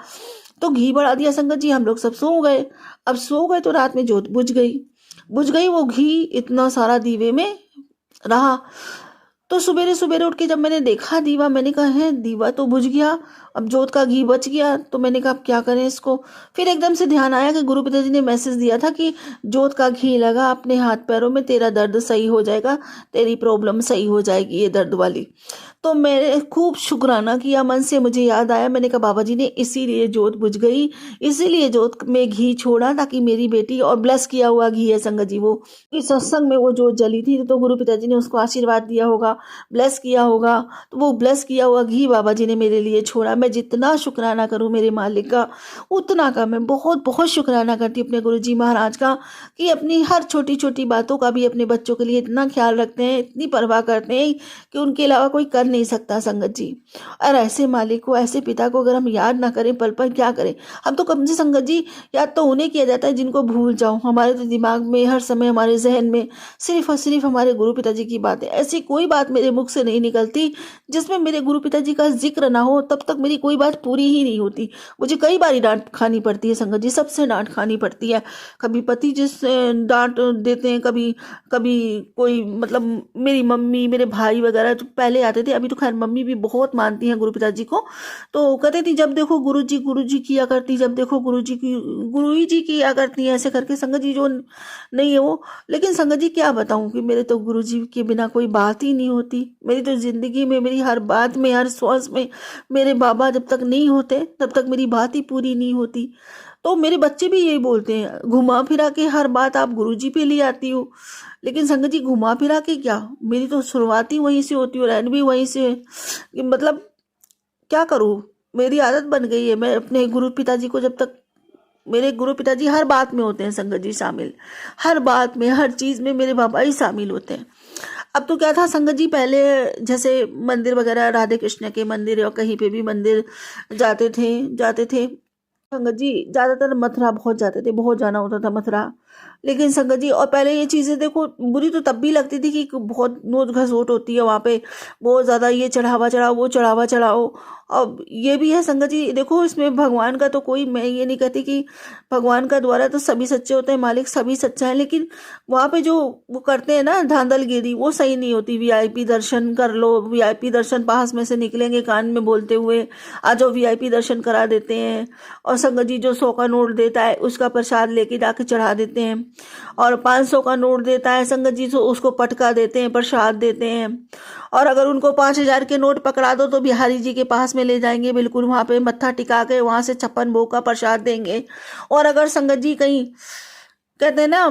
तो घी बढ़ा दिया संगत जी, हम लोग सब सो गए। अब सो गए तो रात में जोत बुझ गई। वो घी इतना सारा दीवे में रहा। तो सवेरे सवेरे उठ के जब मैंने देखा दीवा, मैंने कहा है दीवा तो बुझ गया, अब जोत का घी बच गया। तो मैंने कहा अब क्या करें इसको। फिर एकदम से ध्यान आया कि गुरु पिताजी ने मैसेज दिया था कि जोत का घी लगा अपने हाथ पैरों में, तेरा दर्द सही हो जाएगा, तेरी प्रॉब्लम सही हो जाएगी ये दर्द वाली। तो मैंने खूब शुक्राना किया, मन से मुझे याद आया, मैंने कहा बाबा जी ने इसीलिए जोत बुझ गई, इसीलिए जोत में घी छोड़ा ताकि मेरी बेटी, और ब्लेस किया हुआ घी है संगत जी वो, इस सत्संग में वो जोत जली थी तो गुरु पिताजी ने उसको आशीर्वाद दिया होगा, ब्लेस किया होगा, तो वो ब्लेस किया हुआ घी बाबा जी ने मेरे लिए छोड़ा। मैं जितना शुक्राना करूं मेरे मालिक का उतना कम है। बहुत बहुत शुक्राना करती हूँ अपने गुरु जी महाराज का कि अपनी हर छोटी छोटी बातों का भी अपने बच्चों के लिए इतना ख्याल रखते हैं, इतनी परवाह करते हैं कि उनके अलावा कोई कर नहीं सकता संगत जी। और ऐसे मालिक को, ऐसे पिता को अगर हम याद ना करें पल पल क्या करें। हम तो कम से संगत जी याद तो उन्हें किया जाता है जिनको भूल जाओ। हमारे तो दिमाग में हर समय, हमारे जहन में सिर्फ और सिर्फ हमारे गुरु पिताजी की बात है। ऐसी कोई बात मेरे मुख से नहीं निकलती जिसमें मेरे गुरु पिताजी का जिक्र ना हो, तब तक मेरी कोई बात पूरी ही नहीं होती। मुझे कई बारी डांट खानी पड़ती है संगत जी, सबसे डांट खानी पड़ती है। कभी पति जिससे डांट देते हैं, कभी कभी कोई, मतलब मेरी मम्मी, मेरे भाई वगैरह जो पहले आते थे, अभी तो खैर मम्मी भी बहुत मानती हैं गुरु पिताजी को, तो कहते थी जब देखो गुरु जी किया करती, जब देखो गुरु जी किया करती हैं, ऐसे करके संगत जी जो नहीं है वो। लेकिन संगत जी क्या बताऊं कि मेरे तो गुरु जी के बिना कोई बात ही नहीं होती। मेरी तो जिंदगी में, मेरी हर बात में, हर श्वास में मेरे बाबा जब तक नहीं होते तब तक मेरी बात ही पूरी नहीं होती। तो मेरे बच्चे भी यही बोलते हैं, घुमा फिरा के हर बात आप गुरुजी पे ले आती हो। लेकिन संगत जी घुमा फिरा के क्या, मेरी तो शुरुआत ही वहीं से होती है और एंड भी वहीं से। मतलब क्या करूँ, मेरी आदत बन गई है। मैं अपने गुरु पिताजी को, जब तक मेरे गुरु पिताजी हर बात में होते हैं संगत जी शामिल, हर बात में, हर चीज़ में मेरे बाबा ही शामिल होते हैं। अब तो क्या था संगत जी, पहले जैसे मंदिर वगैरह, राधे कृष्ण के मंदिर या कहीं पे भी मंदिर जाते थे संगत जी, ज़्यादातर मथुरा बहुत जाते थे, बहुत जाना होता था मथुरा। लेकिन संगत जी, और पहले ये चीज़ें देखो बुरी तो तब भी लगती थी कि बहुत नोच घसोट होती है वहाँ पे, बहुत ज़्यादा ये चढ़ावा चढ़ाओ, वो चढ़ावा चढ़ाओ। अब ये भी है संगत जी, देखो इसमें भगवान का तो कोई, मैं ये नहीं कहती कि भगवान का द्वारा तो सभी सच्चे होते हैं, मालिक सभी सच्चा है, लेकिन वहाँ पे जो वो करते हैं ना धांधलगिरी, वो सही नहीं होती। वीआईपी दर्शन कर लो, वीआईपी दर्शन पास में से निकलेंगे कान में बोलते हुए, आज वो वीआईपी दर्शन करा देते हैं। और संगत जी जो 100 का नोट देता है उसका प्रसाद लेके जाके चढ़ा देते हैं, और 500 का नोट देता है संगत जी तो उसको पटका देते हैं, प्रसाद देते हैं। और अगर उनको 5000 के नोट पकड़ा दो तो बिहारी जी के पास में ले जाएंगे, बिल्कुल वहाँ पे मत्था टिका के वहाँ से 56 भोग का प्रसाद देंगे। और अगर संगत जी कहीं, कहते हैं ना,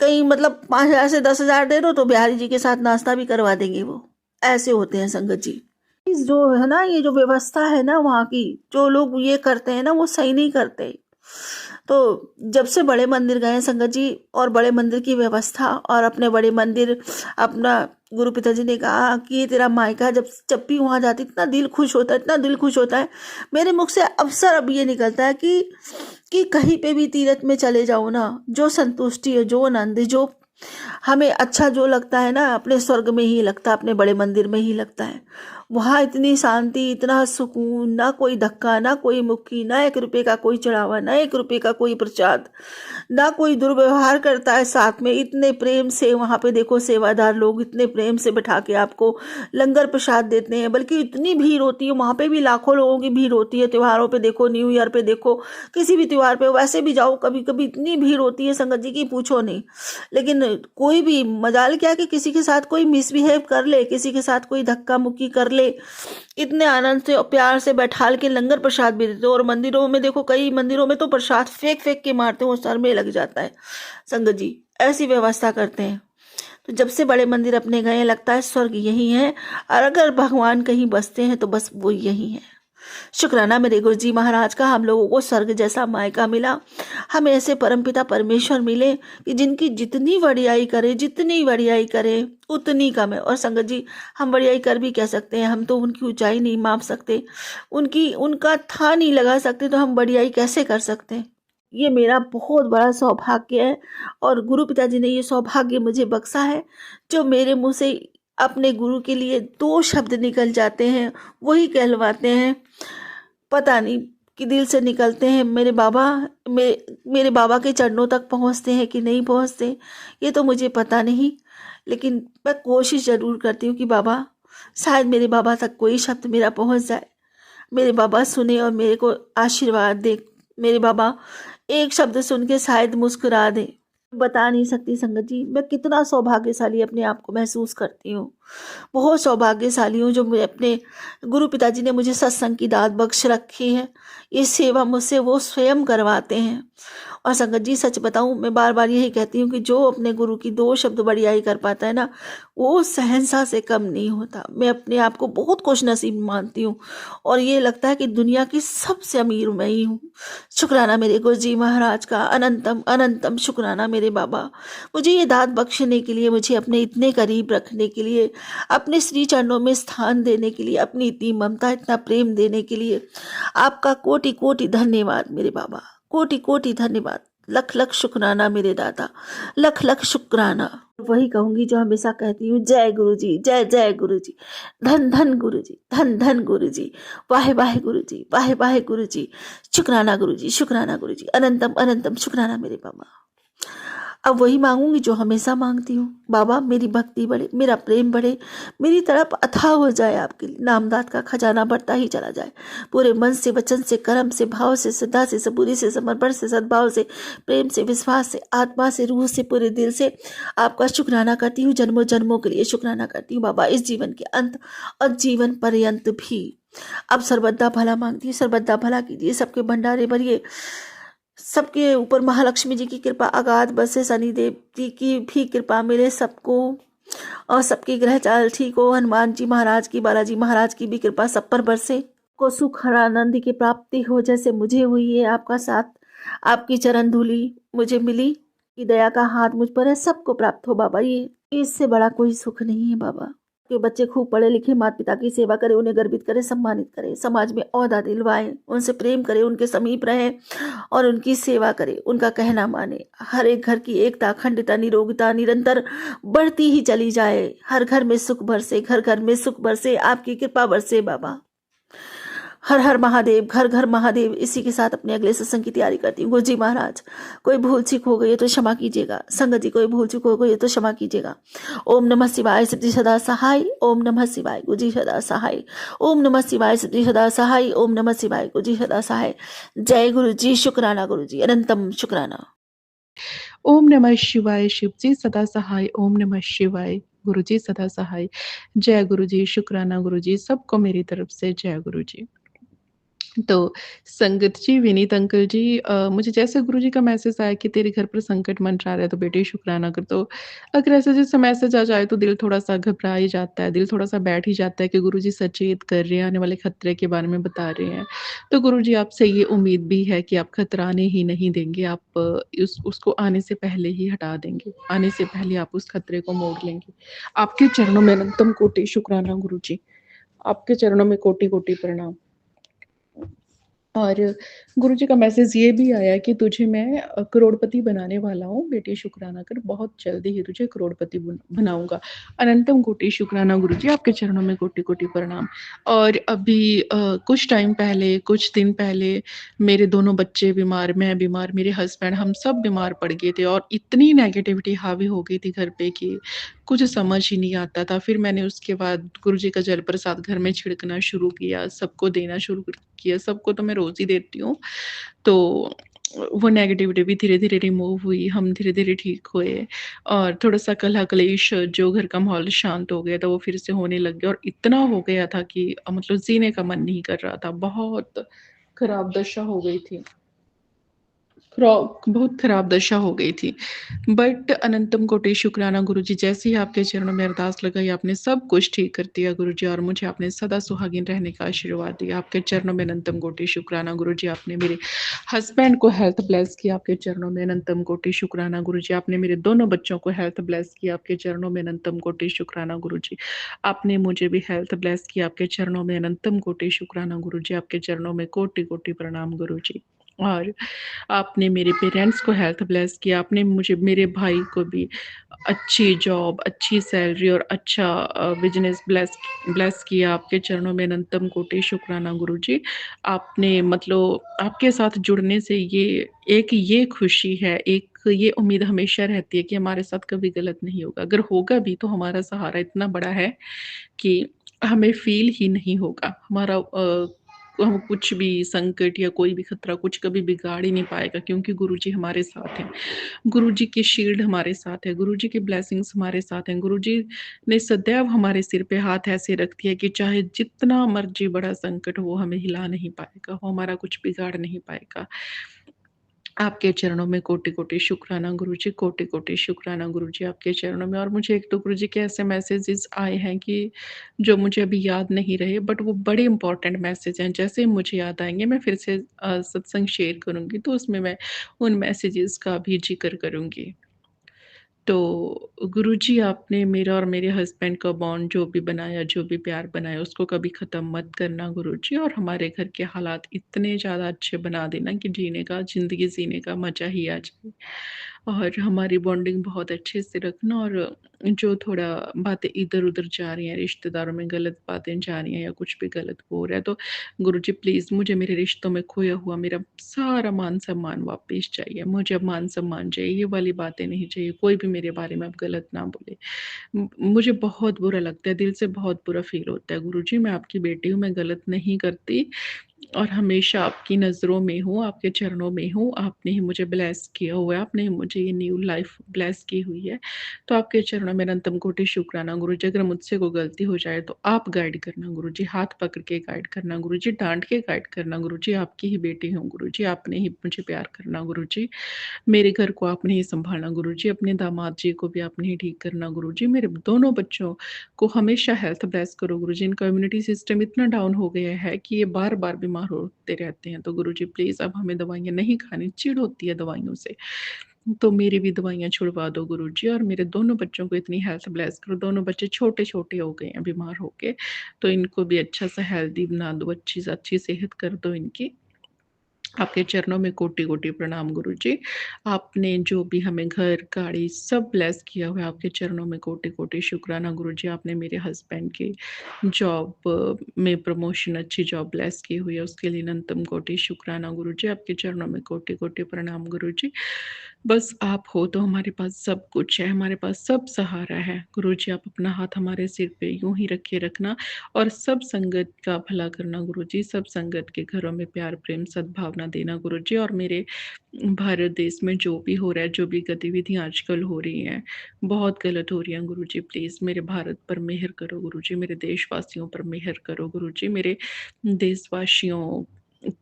कहीं मतलब 5000 से 10,000 दे दो तो बिहारी जी के साथ नाश्ता भी करवा देंगे वो। ऐसे होते हैं संगत जी। जो है ना, ये जो व्यवस्था है ना वहाँ की, जो लोग ये करते हैं ना वो सही नहीं करते। तो जब से बड़े मंदिर गए संगत जी, और बड़े मंदिर की व्यवस्था, और अपने बड़े मंदिर, अपना गुरु पिताजी ने कहा कि ये तेरा मायका, जब भी वहाँ जाती इतना दिल खुश होता है, इतना दिल खुश होता है। मेरे मुख से अक्सर अब ये निकलता है कि कहीं पे भी तीर्थ में चले जाओ ना, जो संतुष्टि है, जो आनंद है, जो हमें अच्छा जो लगता है ना, अपने स्वर्ग में ही लगता है, अपने बड़े मंदिर में ही लगता है। वहाँ इतनी शांति, इतना सुकून, ना कोई धक्का, ना कोई मुक्की, ना 1 रुपये का कोई चढ़ावा, ना 1 रुपये का कोई प्रसाद, ना कोई दुर्व्यवहार करता है साथ में। इतने प्रेम से वहाँ पे देखो सेवादार लोग इतने प्रेम से बैठा के आपको लंगर प्रसाद देते हैं। बल्कि इतनी भीड़ होती है वहाँ पे भी, लाखों लोगों की भीड़ होती है। त्योहारों पे देखो, न्यू ईयर पे देखो, किसी भी त्योहार पे, वैसे भी जाओ कभी कभी इतनी भीड़ होती है संगत जी की पूछो नहीं। लेकिन कोई भी मजाल क्या कि किसी के साथ कोई मिसबिहेव कर ले, किसी के साथ कोई धक्का मुक्की कर ले, इतने आनंद से और प्यार से बैठाल के लंगर प्रसाद भी देते हो। और मंदिरों में देखो, कई मंदिरों में तो प्रसाद फेंक फेंक के मारते हो, सर में लग जाता है संगत जी, ऐसी व्यवस्था करते हैं। तो जब से बड़े मंदिर अपने गए लगता है स्वर्ग यही है, और अगर भगवान कहीं बसते हैं तो बस वो यही है। शुक्राना मेरे गुरु जी महाराज का, हम लोगों को स्वर्ग जैसा मायका मिला। हमें ऐसे परमपिता परमेश्वर मिले कि जिनकी जितनी वडियाई करे, जितनी वडियाई करे उतनी कम है। और संगत जी, हम वडियाई कर भी कह सकते हैं, हम तो उनकी ऊंचाई नहीं माप सकते, उनका था नहीं लगा सकते, तो हम वडियाई कैसे कर सकते हैं। ये मेरा बहुत बड़ा सौभाग्य है, और गुरु पिताजी ने ये सौभाग्य मुझे बख्शा है। जो मेरे मुंह से अपने गुरु के लिए 2 शब्द निकल जाते हैं, वही कहलवाते हैं, पता नहीं कि दिल से निकलते हैं। मेरे बाबा के चरणों तक पहुंचते हैं कि नहीं पहुंचते, ये तो मुझे पता नहीं। लेकिन मैं कोशिश ज़रूर करती हूँ कि बाबा, शायद मेरे बाबा तक कोई शब्द मेरा पहुँच जाए, मेरे बाबा सुने और मेरे को आशीर्वाद दे। मेरे बाबा एक शब्द सुन के शायद मुस्कुरा दें। बता नहीं सकती संगत जी, मैं कितना सौभाग्यशाली अपने आप को महसूस करती हूँ। बहुत सौभाग्यशाली हूँ जो मैं अपने गुरु पिताजी ने मुझे सत्संग की दात बख्श रखी है। ये सेवा मुझसे वो स्वयं करवाते हैं। और संगत जी, सच बताऊं, मैं बार बार यही कहती हूँ कि जो अपने गुरु की दो शब्द बड़ियाई कर पाता है ना, वो शहंशाह से कम नहीं होता। मैं अपने आप को बहुत खुशनसीब मानती हूँ और ये लगता है कि दुनिया की सबसे अमीर मैं ही हूँ। शुक्राना मेरे गुरु जी महाराज का, अनंतम अनंतम शुक्राना मेरे बाबा, मुझे ये दात बख्शने के लिए, मुझे अपने इतने करीब रखने के लिए, अपने श्री चरणों में स्थान देने के लिए, अपनी इतनी ममता, इतना प्रेम देने के लिए आपका कोटि कोटि धन्यवाद मेरे बाबा, कोटि कोटि धन्यवाद। लख लख शुक्राना मेरे दादा, लख लख शुक्राना। वही कहूंगी जो हमेशा कहती हूँ, जय गुरु जी, जय जय गुरु जी, धन धन गुरु जी, धन धन गुरु जी, वाहे वाहे गुरु जी, वाहे वाहे गुरु जी, शुक्राना गुरु जी, शुक्राना गुरु जी, अनंतम अनंतम शुक्राना मेरे बाबा। अब वही मांगूंगी जो हमेशा मांगती हूँ, बाबा मेरी भक्ति बढ़े, मेरा प्रेम बढ़े, मेरी तरफ अथाह हो जाए, आपके लिए नामदात का खजाना बढ़ता ही चला जाए। पूरे मन से, वचन से, कर्म से, भाव से, श्रद्धा से, सबूरी से, समर्पण से, सद्भाव से, प्रेम से, विश्वास से, आत्मा से, रूह से, पूरे दिल से आपका शुक्राना करती हूँ। जन्मों जन्मों के लिए शुक्राना करती हूँ बाबा, इस जीवन के अंत और जीवन पर्यंत भी। अब सर्वदा भला मांगती हूँ, सर्वदा भला कीजिए, सबके भंडारे भरिए, सबके ऊपर महालक्ष्मी जी की कृपा अगाध बसे, शनिदेव जी की भी कृपा मिले सबको, और सबकी ग्रह चाल ठीक हो। हनुमान जी महाराज की, बालाजी महाराज की भी कृपा सब पर बरसे, को सुख हर आनंद की प्राप्ति हो, जैसे मुझे हुई है। आपका साथ, आपकी चरण धूली मुझे मिली, की दया का हाथ मुझ पर है, सबको प्राप्त हो बाबा। ये इससे बड़ा कोई सुख नहीं है बाबा। के बच्चे खूब पढ़े लिखे, माता पिता की सेवा करे, उन्हें गर्वित करे, सम्मानित करे, समाज में ओहदा दिलवाए, उनसे प्रेम करे, उनके समीप रहे और उनकी सेवा करे, उनका कहना माने। हर एक घर की एकता, अखंडता, निरोगता निरंतर बढ़ती ही चली जाए। हर घर में सुख बरसे, घर घर में सुख बरसे, आपकी कृपा बरसे बाबा। हर हर महादेव, घर घर महादेव। इसी के साथ अपने अगले सत्संग की तैयारी करती हूँ। गुरु जी महाराज, कोई भूल चूक हो गई है तो क्षमा कीजिएगा। संगत जी, कोई भूल चूक हो गई है तो क्षमा कीजिएगा। ओम नमः शिवाय, सिद्धि सदा सहाय। ओम नमः शिवाय, गुरु जी सदा सहाय। ओम नमः शिवाय, सिद्धि सदा सहाय। ओम नमः शिवाय, गुरु जी सदा सहाय। जय गुरु जी, शुक्राना गुरु जी, अनंतम शुक्राना। ओम नमः शिवाय, शिव जी सदा सहाय। ओम नमः शिवाय, गुरु जी सदा सहाय। जय गुरु जी, शुक्राना गुरु जी, सबको मेरी तरफ से जय गुरु जी। तो संगत जी, विनीत अंकल जी, मुझे जैसे गुरुजी का मैसेज आया कि तेरे घर पर संकट मंडरा रहा है तो बेटे शुक्राना कर। तो अगर ऐसे जैसे मैसेज आ जाए तो दिल थोड़ा-सा घबरा ही जाता है, दिल थोड़ा-सा बैठ ही जाता है कि गुरुजी सचेत कर रहे हैं, आने वाले खतरे के बारे में बता रहे हैं। तो गुरुजी आपसे ये उम्मीद भी है कि आप खतराने ही नहीं देंगे, आप उसको आने से पहले ही हटा देंगे, आने से पहले आप उस खतरे को मोड़ लेंगे। आपके चरणों में अनंतम कोटि शुक्राना गुरुजी, आपके चरणों में कोटि-कोटि प्रणाम। और गुरुजी का मैसेज ये भी आया कि तुझे मैं करोड़पति बनाने वाला हूँ, बेटे शुक्राना कर, बहुत जल्दी ही तुझे करोड़पति बनाऊँगा। अनंतम कोटि शुक्राना गुरुजी, आपके चरणों में कोटि-कोटि प्रणाम। और अभी कुछ टाइम पहले, कुछ दिन पहले मेरे दोनों बच्चे बीमार, मैं बीमार, मेरे हस्बैंड, हम सब बीमार पड़ गए थे और इतनी नेगेटिविटी हावी हो गई थी घर पे कि कुछ समझ ही नहीं आता था। फिर मैंने उसके बाद गुरुजी का जल प्रसाद घर में छिड़कना शुरू किया, सबको देना शुरू किया, सबको तो मैं रोज़ ही देती हूँ। तो वो नेगेटिविटी भी धीरे-धीरे रिमूव हुई, हम धीरे-धीरे ठीक हुए और थोड़ा-सा कलह-कलेश, जो घर का माहौल शांत हो गया था, वो फिर से होने लग गया और इतना हो गया था कि मतलब जीने का मन नहीं कर रहा था, बहुत खराब दशा हो गई थी। बहुत खराब दशा हो गई थी। बट अनंतम कोटि शुक्राना गुरुजी, जैसे ही आपके चरणों में अरदास लगाई, आपने सब कुछ ठीक कर दिया गुरुजी और मुझे आपने सदा सुहागिन रहने का आशीर्वाद दिया। आपके चरणों में अनंतम कोटि शुक्राना गुरुजी, आपने मेरे हस्बैंड को हेल्थ ब्लेस किया, आपके चरणों में अनंतम कोटि शुक्राना गुरुजी। आपने मेरे दोनों बच्चों को हेल्थ ब्लेस किया, आपके चरणों में अनंतम कोटि शुक्राना गुरुजी। आपने मुझे भी हेल्थ ब्लेस किया, आपके चरणों में अनंतम कोटि शुक्राना गुरुजी। आपके चरणों में कोटि-कोटि प्रणाम गुरुजी। और आपने मेरे पेरेंट्स को हेल्थ ब्लेस किया, आपने मुझे, मेरे भाई को भी अच्छी जॉब, अच्छी सैलरी और अच्छा बिज़नेस ब्लेस किया। आपके चरणों में अनंतम कोटि शुक्राना गुरुजी। आपने मतलब आपके साथ जुड़ने से ये खुशी है, एक ये उम्मीद हमेशा रहती है कि हमारे साथ कभी गलत नहीं होगा। अगर होगा भी तो हमारा सहारा इतना बड़ा है कि हमें फ़ील ही नहीं होगा। हम कुछ भी संकट या कोई भी खतरा कुछ कभी बिगाड़ ही नहीं पाएगा, क्योंकि गुरुजी हमारे साथ हैं। गुरुजी की शील्ड हमारे साथ है, गुरुजी की ब्लेसिंग्स हमारे साथ हैं। गुरुजी ने सदैव हमारे सिर पे हाथ ऐसे रख दिया कि चाहे जितना मर्ज़ी बड़ा संकट हो, वो हमें हिला नहीं पाएगा, वो हमारा कुछ बिगाड़ नहीं पाएगा। आपके चरणों में कोटि-कोटि शुक्राना गुरुजी, कोटि-कोटि शुक्राना गुरुजी आपके चरणों में। और मुझे 1-2 गुरुजी के ऐसे मैसेजेस आए हैं कि जो मुझे अभी याद नहीं रहे, बट वो बड़े इम्पोर्टेंट मैसेज हैं। जैसे ही मुझे याद आएँगे मैं फिर से सत्संग शेयर करूँगी, तो उसमें मैं उन मैसेजेस का भी ज़िक्र करूँगी। तो गुरुजी, आपने मेरा और मेरे हस्बैंड का बॉन्ड जो भी बनाया, जो भी प्यार बनाया, उसको कभी ख़त्म मत करना गुरुजी, और हमारे घर के हालात इतने ज़्यादा अच्छे बना देना कि ज़िंदगी जीने का मज़ा ही आ जाए। और हमारी बॉन्डिंग बहुत अच्छे से रखना, और जो थोड़ा बातें इधर-उधर जा रही हैं, रिश्तेदारों में गलत बातें जा रही हैं या कुछ भी गलत हो रहा है, तो गुरुजी प्लीज़ मुझे मेरे रिश्तों में खोया हुआ मेरा सारा मान-सम्मान वापस चाहिए। मुझे अब मान-सम्मान चाहिए, ये वाली बातें नहीं चाहिए। कोई भी मेरे बारे में अब गलत ना बोले। मुझे बहुत बुरा लगता है, दिल से बहुत बुरा फ़ील होता है गुरुजी, मैं आपकी बेटी हूँ, मैं गलत नहीं करती और हमेशा आपकी नज़रों में हूँ, आपके चरणों में हूँ। आपने ही मुझे ब्लेस किया हुआ है, आपने ही मुझे ये न्यू लाइफ़ ब्लेस की हुई है। तो आपके चरणों में अनंतम कोटि शुक्राना गुरुजी। अगर मुझसे कोई गलती हो जाए तो आप गाइड करना गुरुजी, हाथ पकड़ के गाइड करना गुरुजी, डाँट के गाइड करना गुरुजी। आपकी ही बेटी हूँ गुरुजी, आपने ही मुझे प्यार करना गुरुजी। मेरे घर को आपने ही सँभालना गुरुजी, अपने दामाद जी को भी आपने ही ठीक करना गुरुजी। मेरे दोनों बच्चों को हमेशा हेल्थ ब्लेस करो गुरुजी। इनका इम्यूनिटी सिस्टम इतना डाउन हो गया है कि ये बार-बार बीमार होते रहते हैं। तो गुरुजी प्लीज़ अब हमें दवाइयाँ नहीं खानी, चिढ़ होती है दवाइयों से। तो मेरी भी दवाइयाँ छुड़वा दो गुरुजी, और मेरे दोनों बच्चों को इतनी हेल्थ ब्लेस करो। दोनों बच्चे छोटे-छोटे हो गए हैं बीमार होके, तो इनको भी अच्छा-सा हेल्दी बना दो, अच्छी सेहत कर दो इनकी। आपके चरणों में कोटि-कोटि प्रणाम गुरुजी। आपने जो भी हमें घर, गाड़ी सब ब्लेस किया हुआ है, आपके चरणों में कोटि-कोटि शुक्राना गुरुजी। आपने मेरे हस्बैंड की जॉब में प्रमोशन, अच्छी जॉब ब्लेस की हुई है, उसके लिए अनंतम कोटि शुक्राना गुरुजी। आपके चरणों में कोटि-कोटि प्रणाम गुरुजी। बस आप हो तो हमारे पास सब कुछ है, हमारे पास सब सहारा है। गुरुजी, आप अपना हाथ हमारे सिर पे यूँ ही रखे रखना, और सब संगत का भला करना गुरुजी, सब संगत के घरों में प्यार, प्रेम, सद्भावना देना गुरुजी। और मेरे भारत देश में जो भी हो रहा है, जो भी गतिविधियाँ आजकल हो रही हैं, बहुत गलत हो रही हैं गुरुजी। प्लीज़ मेरे भारत पर मेहर करो गुरुजी, मेरे देशवासियों पर मेहर करो गुरुजी। मेरे देशवासियों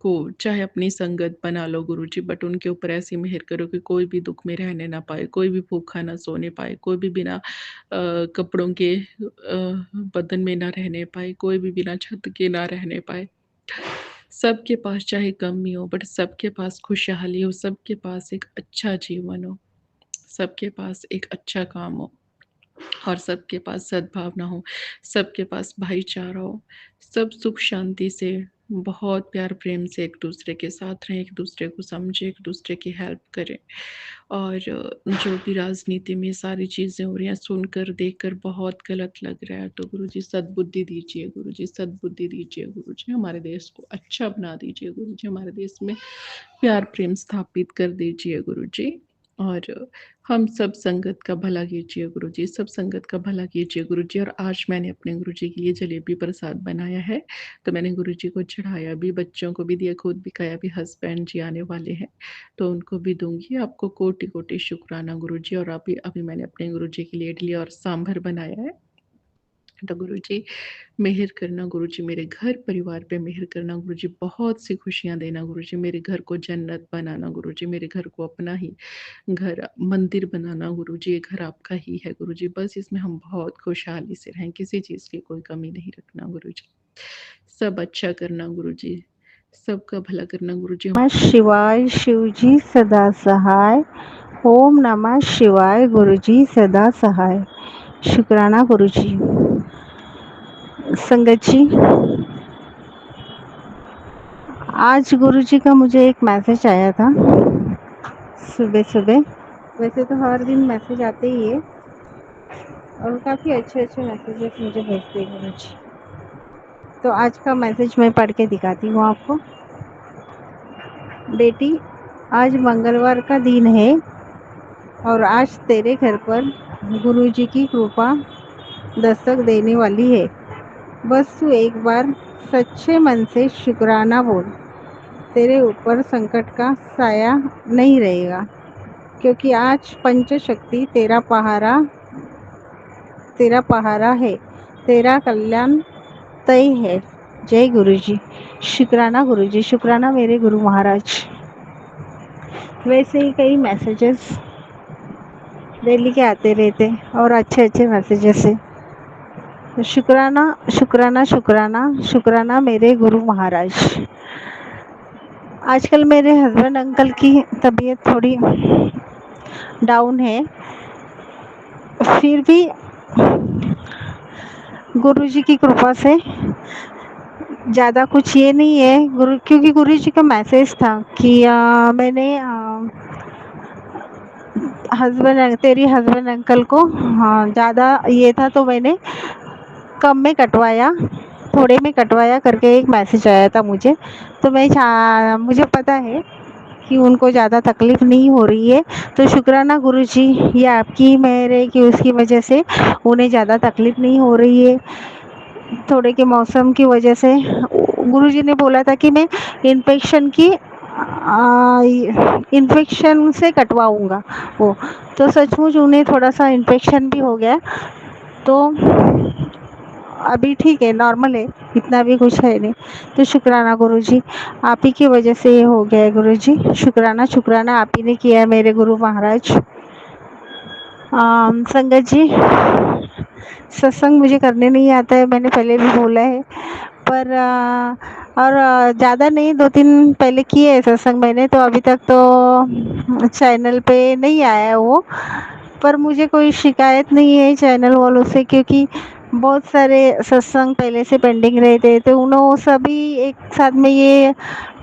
को चाहे अपनी संगत बना लो गुरुजी, बट उनके ऊपर ऐसी मेहर करो कि कोई भी दुःख में रहने ना पाए, कोई भी भूखा ना सोने पाए, कोई भी बिना कपड़ों के बदन में ना रहने पाए, कोई भी बिना छत के ना रहने पाए। सबके पास चाहे कम ही हो, बट सबके पास खुशहाली हो, सबके पास एक अच्छा जीवन हो, सबके पास एक अच्छा काम हो, और सबके पास सद्भावना हो, सबके पास भाईचारा हो, सब सुख शांति से बहुत प्यार प्रेम से एक-दूसरे के साथ रहें, एक-दूसरे को समझें, एक-दूसरे की हेल्प करें। और जो भी राजनीति में सारी चीज़ें हो रही हैं, सुनकर, देखकर बहुत गलत लग रहा है। तो गुरुजी सद्बुद्धि दीजिए गुरुजी, सद्बुद्धि दीजिए गुरुजी। हमारे देश को अच्छा बना दीजिए गुरुजी, हमारे देश में प्यार प्रेम स्थापित कर दीजिए गुरुजी। और हम सब संगत का भला कीजिए गुरुजी, सब संगत का भला कीजिए गुरुजी। और आज मैंने अपने गुरुजी के लिए जलेबी प्रसाद बनाया है, तो मैंने गुरुजी को चढ़ाया भी, बच्चों को भी दिया, खुद भी खाया भी, हस्बैंड जी आने वाले हैं तो उनको भी दूँगी। आपको कोटि-कोटि शुक्राना गुरुजी। और अभी अभी मैंने अपने गुरुजी के लिए इडली और सांभर बनाया है। तो गुरुजी मेहर करना गुरुजी, मेरे घर परिवार पे मेहर करना गुरुजी, बहुत सी खुशियाँ देना गुरुजी, मेरे घर को जन्नत बनाना गुरुजी, मेरे घर को अपना ही घर मंदिर बनाना गुरुजी। ये घर आपका ही है गुरुजी, बस इसमें हम बहुत खुशहाली से रहें, किसी चीज़ की कोई कमी नहीं रखना गुरुजी। सब अच्छा करना गुरुजी, सबका भला करना गुरुजी। नमः शिवाय शिवजी सदा सहाय। ओम नमः शिवाय गुरुजी सदा सहाय। शुक्राना गुरुजी। संगत जी, आज गुरुजी का मुझे एक मैसेज आया था सुबह सुबह। वैसे तो हर दिन मैसेज आते ही है, और काफ़ी अच्छे अच्छे मैसेजेस मुझे भेजते हैं गुरुजी। तो आज का मैसेज मैं पढ़ के दिखाती हूँ आपको। बेटी, आज मंगलवार का दिन है और आज तेरे घर पर गुरुजी की कृपा दस्तक देने वाली है। बस तू एक बार सच्चे मन से शुक्राना बोल। तेरे ऊपर संकट का साया नहीं रहेगा, क्योंकि आज पंचशक्ति तेरा पहारा है। तेरा कल्याण तय है। जय गुरुजी। शुक्राना गुरुजी, शुक्राना मेरे गुरु महाराज। वैसे ही कई मैसेजेस डेली के आते रहते और अच्छे अच्छे मैसेजेस है। तो शुक्राना शुक्राना शुक्राना शुक्राना मेरे गुरु महाराज। आजकल मेरे हस्बैंड अंकल की तबीयत थोड़ी डाउन है, फिर भी गुरुजी की कृपा से ज़्यादा कुछ ये नहीं है। क्योंकि गुरुजी का मैसेज था कि मैंने तेरी हस्बैंड अंकल को ज़्यादा ये था तो मैंने कम में कटवाया, थोड़े में कटवाया करके एक मैसेज आया था मुझे। तो मुझे पता है कि उनको ज़्यादा तकलीफ़ नहीं हो रही है। तो शुक्राना गुरुजी, ये आपकी मेहर है कि उसकी वजह से उन्हें ज़्यादा तकलीफ़ नहीं हो रही है। थोड़े के मौसम की वजह से गुरुजी ने बोला था कि मैं इन्फेक्शन से कटवाऊँगा वो। तो सचमुच उन्हें थोड़ा सा इन्फेक्शन भी हो गया। तो अभी ठीक है, नॉर्मल है, इतना भी कुछ है नहीं। तो शुक्राना गुरुजी, आप ही की वजह से ये हो गया है गुरुजी। शुक्राना शुक्राना आप ही ने किया है मेरे गुरु महाराज। संगत जी, सत्संग मुझे करने नहीं आता है, मैंने पहले भी बोला है। पर ज़्यादा नहीं, 2-3 पहले किए है सत्संग मैंने, तो अभी तक तो चैनल पे नहीं आया है वो। पर मुझे कोई शिकायत नहीं है चैनल वालों से, क्योंकि बहुत सारे सत्संग पहले से पेंडिंग रहते तो उन्होंने सभी एक साथ में ये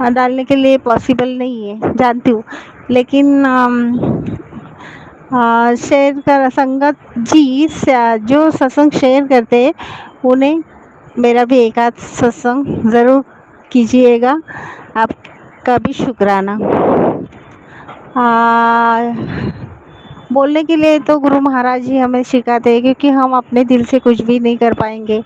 डालने के लिए पॉसिबल नहीं है, जानती हूँ। लेकिन शेयर कर संगत जी जो सत्संग शेयर करते हैं उन्हें मेरा भी एक आध सत्संग ज़रूर कीजिएगा। आपका भी शुक्राना। बोलने के लिए तो गुरु महाराज जी हमें सिखाते हैं, क्योंकि हम अपने दिल से कुछ भी नहीं कर पाएंगे।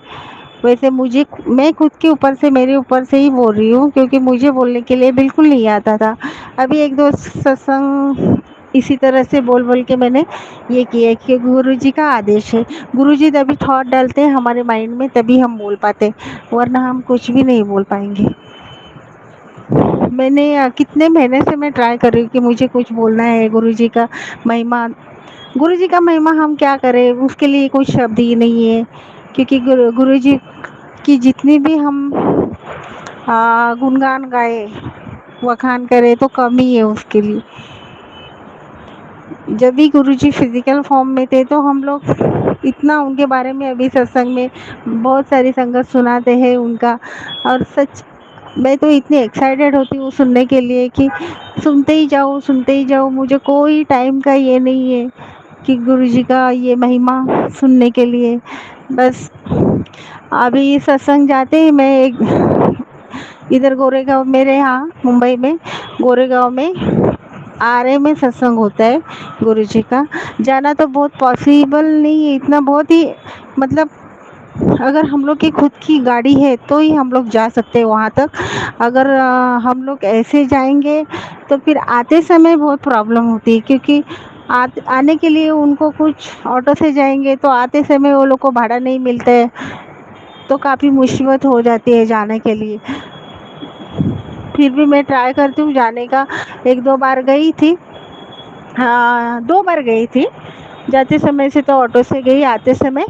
वैसे मैं खुद के ऊपर से, मेरे ऊपर से ही बोल रही हूँ, क्योंकि मुझे बोलने के लिए बिल्कुल नहीं आता था। अभी 1-2 सत्संग इसी तरह से बोल के मैंने ये किया कि गुरुजी का आदेश है। गुरुजी तभी थॉट डालते हैं हमारे माइंड में, तभी हम बोल पाते, वरना हम कुछ भी नहीं बोल पाएंगे। मैंने कितने महीने से मैं ट्राई कर रही हूँ कि मुझे कुछ बोलना है गुरुजी का महिमा। गुरुजी का महिमा हम क्या करें, उसके लिए कोई शब्द ही नहीं है। क्योंकि गुरुजी की जितनी भी हम गुणगान गाए, वखान करें तो कम ही है उसके लिए। जब भी गुरुजी फिजिकल फॉर्म में थे तो हम लोग इतना उनके बारे में अभी सत्संग में बहुत सारी संगत सुनाते हैं उनका। और सच मैं तो इतनी एक्साइटेड होती हूँ सुनने के लिए कि सुनते ही जाओ। मुझे कोई टाइम का ये नहीं है कि गुरुजी का ये महिमा सुनने के लिए। बस अभी सत्संग जाते ही मैं इधर गोरेगांव, मेरे यहाँ मुंबई में गोरेगांव में आरए में सत्संग होता है गुरुजी का। जाना तो बहुत पॉसिबल नहीं है, इतना बहुत ही मतलब अगर हम लोग की खुद की गाड़ी है तो ही हम लोग जा सकते हैं वहाँ तक। अगर हम लोग ऐसे जाएंगे तो फिर आते समय बहुत प्रॉब्लम होती है, क्योंकि आने के लिए उनको कुछ ऑटो से जाएंगे तो आते समय वो लोग को भाड़ा नहीं मिलता है, तो काफ़ी मुसीबत हो जाती है जाने के लिए। फिर भी मैं ट्राई करती हूँ जाने का। 1-2 बार गई थी, 2 बार गई थी। जाते समय से तो ऑटो से गई, आते समय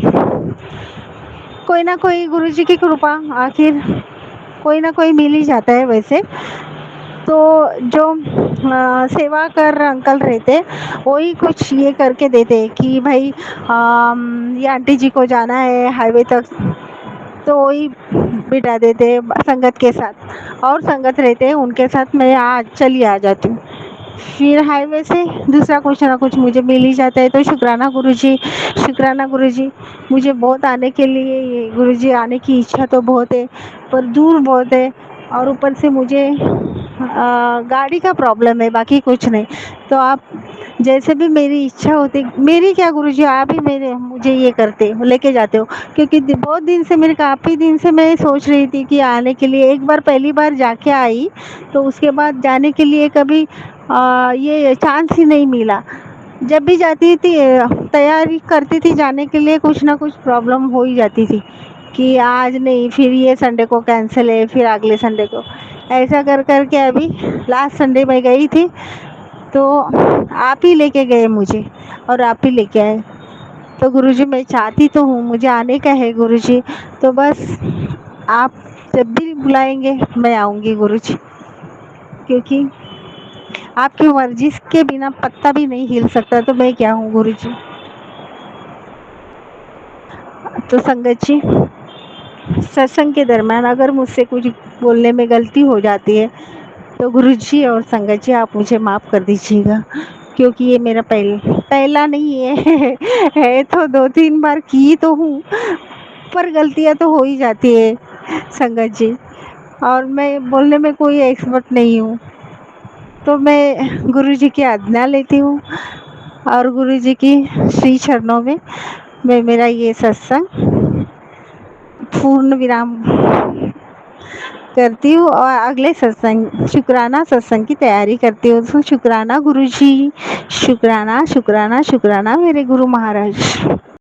कोई ना कोई गुरुजी की कृपा, आखिर कोई ना कोई मिल ही जाता है। वैसे तो जो सेवा कर अंकल रहते वही कुछ ये करके देते कि भाई ये आंटी जी को जाना है हाईवे तक, तो वही बिठा देते संगत के साथ, और संगत रहते हैं उनके साथ मैं चली आ जाती हूँ। फिर हाईवे से दूसरा कुछ ना कुछ मुझे मिल ही जाता है। तो शुक्राना गुरुजी। मुझे बहुत आने के लिए, ये गुरुजी आने की इच्छा तो बहुत है, पर दूर बहुत है, और ऊपर से मुझे गाड़ी का प्रॉब्लम है, बाकी कुछ नहीं। तो आप जैसे भी मेरी इच्छा होती, मेरी क्या गुरुजी, आप ही मेरे मुझे ये करते हो, लेके जाते हो, क्योंकि बहुत दिन से, मेरे काफ़ी दिन से मैं सोच रही थी कि आने के लिए। एक बार पहली बार जाके आई, तो उसके बाद जाने के लिए कभी ये चांस ही नहीं मिला। जब भी जाती थी, तैयारी करती थी जाने के लिए, कुछ ना कुछ प्रॉब्लम हो ही जाती थी कि आज नहीं, फिर ये संडे को कैंसिल है, फिर अगले संडे को, ऐसा कर कर के अभी लास्ट संडे मैं गई थी, तो आप ही लेके गए मुझे और आप ही लेके आए। तो गुरुजी मैं चाहती तो हूँ, मुझे आने का है गुरुजी, तो बस आप जब भी बुलाएंगे मैं आऊँगी गुरुजी, क्योंकि आपकी मर्जी के बिना पत्ता भी नहीं हिल सकता, तो मैं क्या हूँ गुरुजी। तो संगत जी, सत्संग के दरम्यान अगर मुझसे कुछ बोलने में गलती हो जाती है, तो गुरुजी और संगत जी आप मुझे माफ़ कर दीजिएगा, क्योंकि ये मेरा पहला नहीं है है तो 2-3 बार की तो हूँ, पर गलतियाँ तो हो ही जाती है संगत जी, और मैं बोलने में कोई एक्सपर्ट नहीं हूँ। तो मैं गुरुजी की आज्ञा लेती हूँ और गुरुजी की श्री चरणों में मैं मेरा ये सत्संग पूर्ण विराम करती हूँ और अगले सत्संग, शुक्राना सत्संग की तैयारी करती हूँ। तो शुक्राना गुरुजी, शुक्राना शुक्राना शुक्राना मेरे गुरु महाराज।